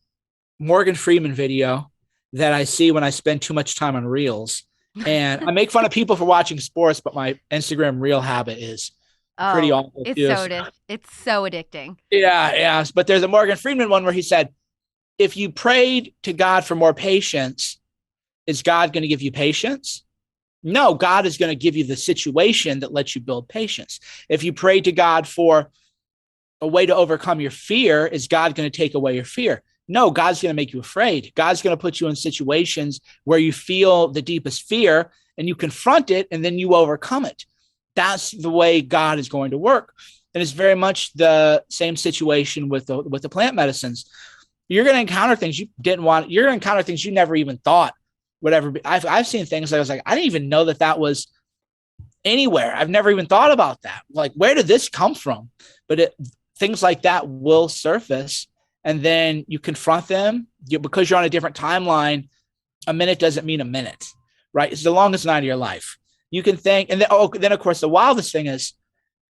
Morgan Freeman video that I see when I spend too much time on Reels. And I make fun of people for watching sports, but my Instagram Reel habit is pretty awful. It's so addicting. Yeah. But there's a Morgan Freeman one where he said, if you prayed to God for more patience, is God going to give you patience? No, God is going to give you the situation that lets you build patience. If you prayed to God for a way to overcome your fear, is God going to take away your fear? No, God's going to make you afraid. God's going to put you in situations where you feel the deepest fear and you confront it and then you overcome it. That's the way God is going to work. And it's very much the same situation with the plant medicines. You're going to encounter things you didn't want. You're going to encounter things you never even thought would ever be. I've seen things that I was like, I didn't even know that was anywhere. I've never even thought about that. Like, where did this come from? But things like that will surface. And then you confront them because you're on a different timeline. A minute doesn't mean a minute, right? It's the longest night of your life. You can think, and then of course the wildest thing is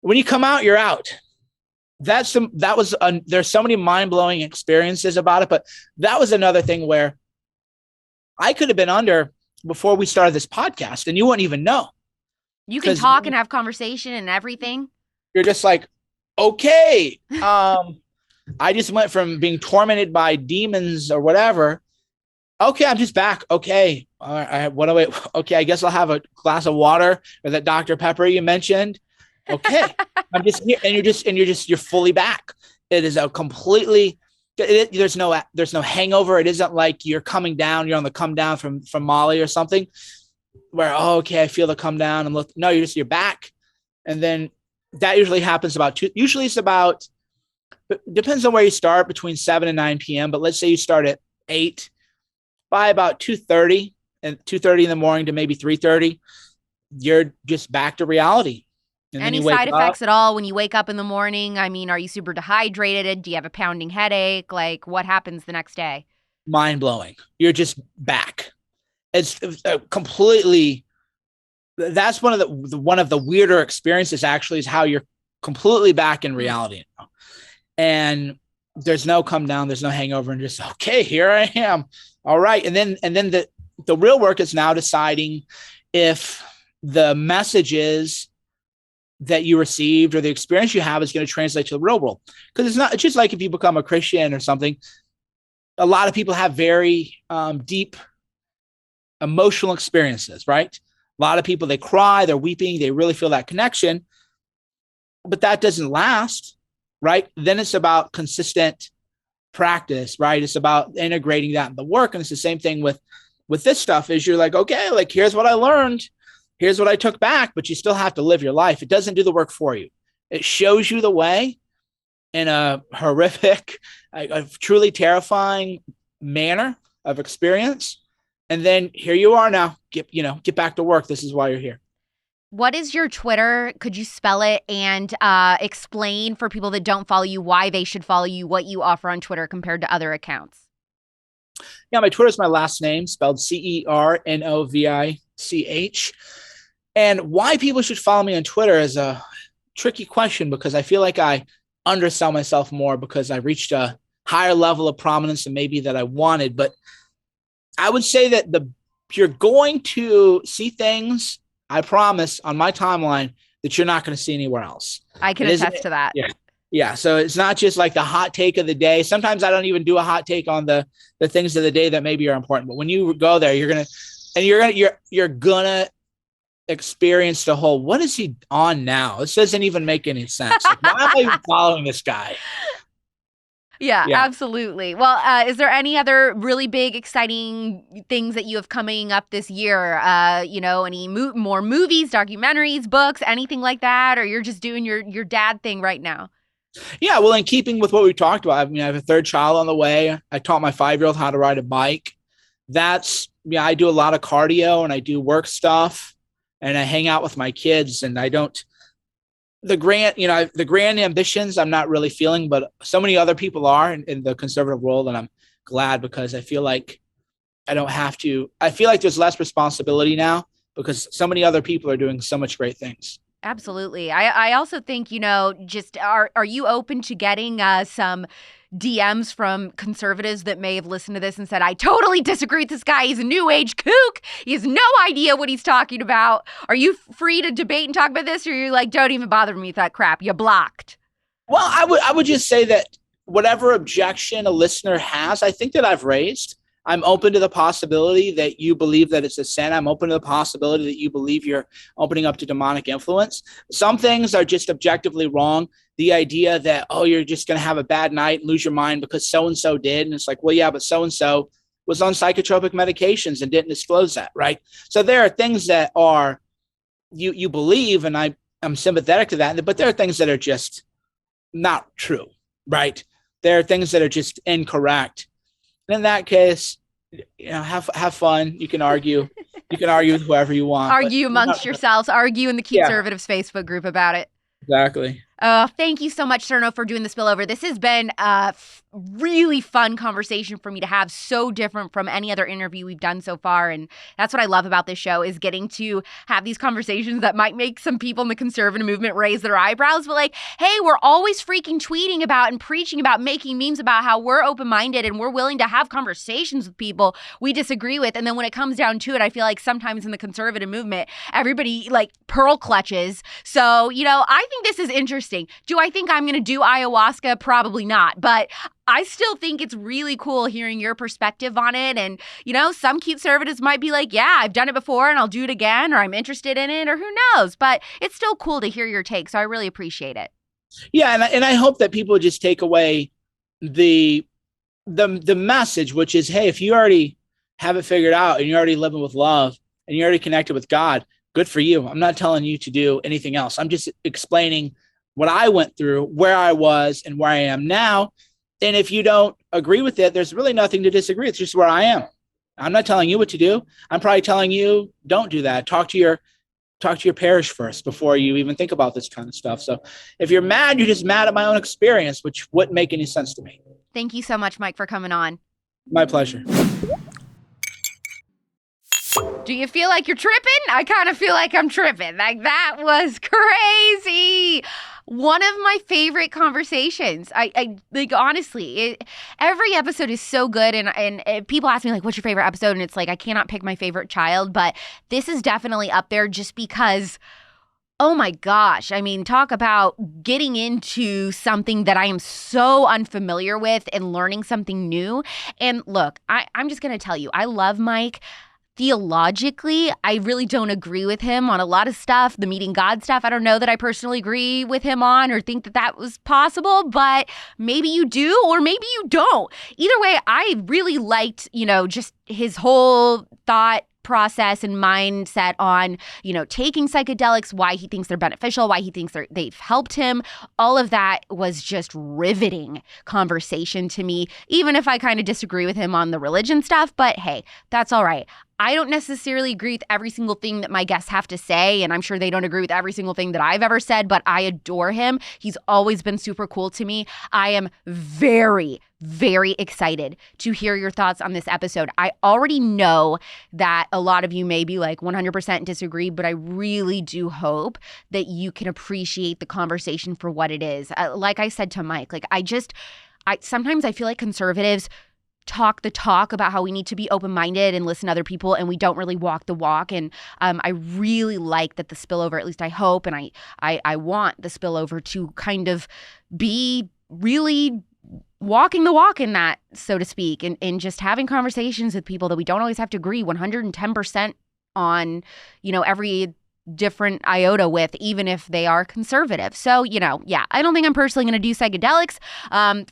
when you come out, you're out. There's so many mind-blowing experiences about it, but that was another thing where I could have been under before we started this podcast, and you wouldn't even know. You can talk and have conversation and everything. You're just like, okay. I just went from being tormented by demons or whatever. Okay, I'm just back. Okay. All right. Okay, I guess I'll have a glass of water or that Dr. Pepper you mentioned. Okay. I'm just here, and you're fully back. It is a completely, there's no hangover. It isn't like you're coming down, you're on the come down from Molly or something where, okay, I feel the come down and look. No, you're back. And then that usually happens usually it's about, depends on where you start, between 7 and 9 p.m. But let's say you start at 8, by about 2:30 and 2:30 in the morning to maybe 3:30, you're just back to reality. And Any then you wake side up, effects at all when you wake up in the morning? I mean, are you super dehydrated? Do you have a pounding headache? Like, what happens the next day? mind blowing. You're just back. It's completely, that's one of the weirder experiences actually, is how you're completely back in reality now. And there's no come down, there's no hangover, and just, okay, here I am. All right. And then the real work is now deciding if the messages that you received or the experience you have is going to translate to the real world. Because it's just like if you become a Christian or something. A lot of people have very deep emotional experiences, right? A lot of people, they cry, they're weeping, they really feel that connection, but that doesn't last, right? Then it's about consistent practice, right? It's about integrating that in the work. And it's the same thing with this stuff. Is you're like, okay, like, here's what I learned, here's what I took back, but you still have to live your life. It doesn't do the work for you. It shows you the way in a horrific, a truly terrifying manner of experience. And then here you are now, get back to work. This is why you're here. What is your Twitter? Could you spell it and explain for people that don't follow you why they should follow you, what you offer on Twitter compared to other accounts? Yeah, my Twitter is my last name, spelled Cernovich. And why people should follow me on Twitter is a tricky question, because I feel like I undersell myself more because I reached a higher level of prominence than maybe that I wanted. But I would say that you're going to see things, I promise, on my timeline that you're not going to see anywhere else. I can attest to that. Yeah. Yeah. So it's not just like the hot take of the day. Sometimes I don't even do a hot take on the things of the day that maybe are important. But when you go there, you're going to experience the whole, what is he on now? This doesn't even make any sense. Like, why am I even following this guy? Yeah, absolutely. Well, is there any other really big, exciting things that you have coming up this year? Any more movies, documentaries, books, anything like that? Or you're just doing your dad thing right now? Yeah, well, in keeping with what we talked about, I have a third child on the way. I taught my 5-year-old how to ride a bike. I do a lot of cardio and I do work stuff and I hang out with my kids, and I don't, the grand ambitions I'm not really feeling, but so many other people are in the conservative world. And I'm glad, because I feel like I don't have to. I feel like there's less responsibility now because so many other people are doing so much great things. Absolutely. I also think, just are you open to getting some DMs from conservatives that may have listened to this and said, I totally disagree with this guy. He's a new age kook. He has no idea what he's talking about. Are you free to debate and talk about this? Or you're like, don't even bother me with that crap. You're blocked. Well, I would just say that whatever objection a listener has, I think that I've raised. I'm open to the possibility that you believe that it's a sin. I'm open to the possibility that you believe you're opening up to demonic influence. Some things are just objectively wrong. The idea that, you're just going to have a bad night and lose your mind because so-and-so did. And it's like, well, yeah, but so-and-so was on psychotropic medications and didn't disclose that, right? So there are things that are, you believe, and I'm sympathetic to that, but there are things that are just not true, right? There are things that are just incorrect. In that case, have fun. You can argue. You can argue with whoever you want. Argue amongst yourselves. Argue in the Conservatives Facebook group about it. Exactly. Thank you so much, Cerno, for doing the Spillover. This has been a really fun conversation for me to have, so different from any other interview we've done so far. And that's what I love about this show, is getting to have these conversations that might make some people in the conservative movement raise their eyebrows. But like, hey, we're always freaking tweeting about and preaching about, making memes about how we're open-minded and we're willing to have conversations with people we disagree with. And then when it comes down to it, I feel like sometimes in the conservative movement, everybody like pearl clutches. So, I think this is interesting. Do I think I'm going to do ayahuasca? Probably not. But I still think it's really cool hearing your perspective on it. And, some conservatives might be like, yeah, I've done it before and I'll do it again, or I'm interested in it, or who knows. But it's still cool to hear your take. So I really appreciate it. Yeah. And I hope that people just take away the message, which is, hey, if you already have it figured out and you're already living with love and you're already connected with God, good for you. I'm not telling you to do anything else. I'm just explaining what I went through, where I was and where I am now. And if you don't agree with it, there's really nothing to disagree. It's just where I am. I'm not telling you what to do. I'm probably telling you, don't do that. Talk to your parish first before you even think about this kind of stuff. So if you're mad, you're just mad at my own experience, which wouldn't make any sense to me. Thank you so much, Mike, for coming on. My pleasure. Do you feel like you're tripping? I kind of feel like I'm tripping. Like, that was crazy. One of my favorite conversations. I like, honestly, every episode is so good. And people ask me, like, what's your favorite episode? And it's like, I cannot pick my favorite child, but this is definitely up there just because, oh my gosh. I mean, talk about getting into something that I am so unfamiliar with and learning something new. And look, I'm just going to tell you, I love Mike. Theologically, I really don't agree with him on a lot of stuff. The meeting God stuff, I don't know that I personally agree with him on or think that that was possible, but maybe you do or maybe you don't. Either way, I really liked, just his whole thought process and mindset on, taking psychedelics, why he thinks they're beneficial, why he thinks they've helped him. All of that was just riveting conversation to me, even if I kind of disagree with him on the religion stuff. But hey, that's all right. I don't necessarily agree with every single thing that my guests have to say, and I'm sure they don't agree with every single thing that I've ever said, but I adore him. He's always been super cool to me. I am very, very excited to hear your thoughts on this episode. I already know that a lot of you may be like 100% disagree, but I really do hope that you can appreciate the conversation for what it is. Like I said to Mike, sometimes I feel like conservatives talk the talk about how we need to be open-minded and listen to other people, and we don't really walk the walk. And I really like that the Spillover, at least I hope, and I want the Spillover to kind of be really walking the walk in that, so to speak, and just having conversations with people that we don't always have to agree 110% on, every different iota with, even if they are conservative. So, I don't think I'm personally going to do psychedelics.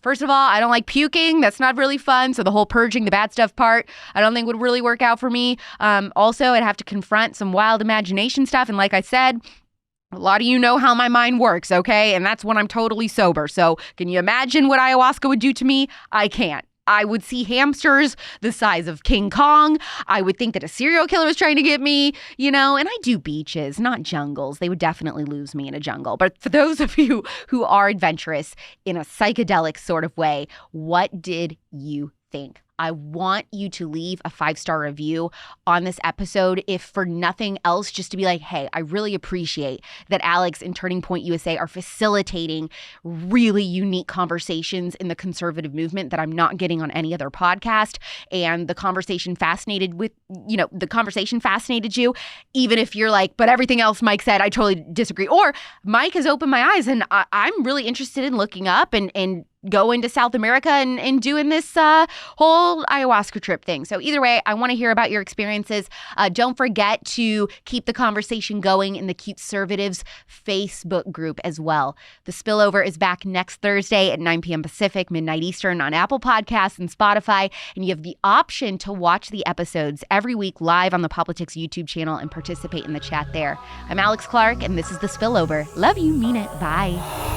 First of all, I don't like puking. That's not really fun. So the whole purging the bad stuff part, I don't think would really work out for me. Also, I'd have to confront some wild imagination stuff. And like I said, a lot of you know how my mind works, okay? And that's when I'm totally sober. So can you imagine what ayahuasca would do to me? I can't. I would see hamsters the size of King Kong. I would think that a serial killer was trying to get me, and I do beaches, not jungles. They would definitely lose me in a jungle. But for those of you who are adventurous in a psychedelic sort of way, what did you think? I want you to leave a 5-star review on this episode, if for nothing else, just to be like, hey, I really appreciate that Alex and Turning Point USA are facilitating really unique conversations in the conservative movement that I'm not getting on any other podcast. And the conversation fascinated you, even if you're like, but everything else Mike said, I totally disagree. Or Mike has opened my eyes, and I'm really interested in looking up and going to South America and doing this whole ayahuasca trip thing. So either way, I want to hear about your experiences. Don't forget to keep the conversation going in the Cute Conservatives Facebook group as well. The Spillover is back next Thursday at 9 p.m. Pacific, midnight Eastern on Apple Podcasts and Spotify. And you have the option to watch the episodes every week live on the Politics YouTube channel and participate in the chat there. I'm Alex Clark, and this is The Spillover. Love you, mean it. Bye.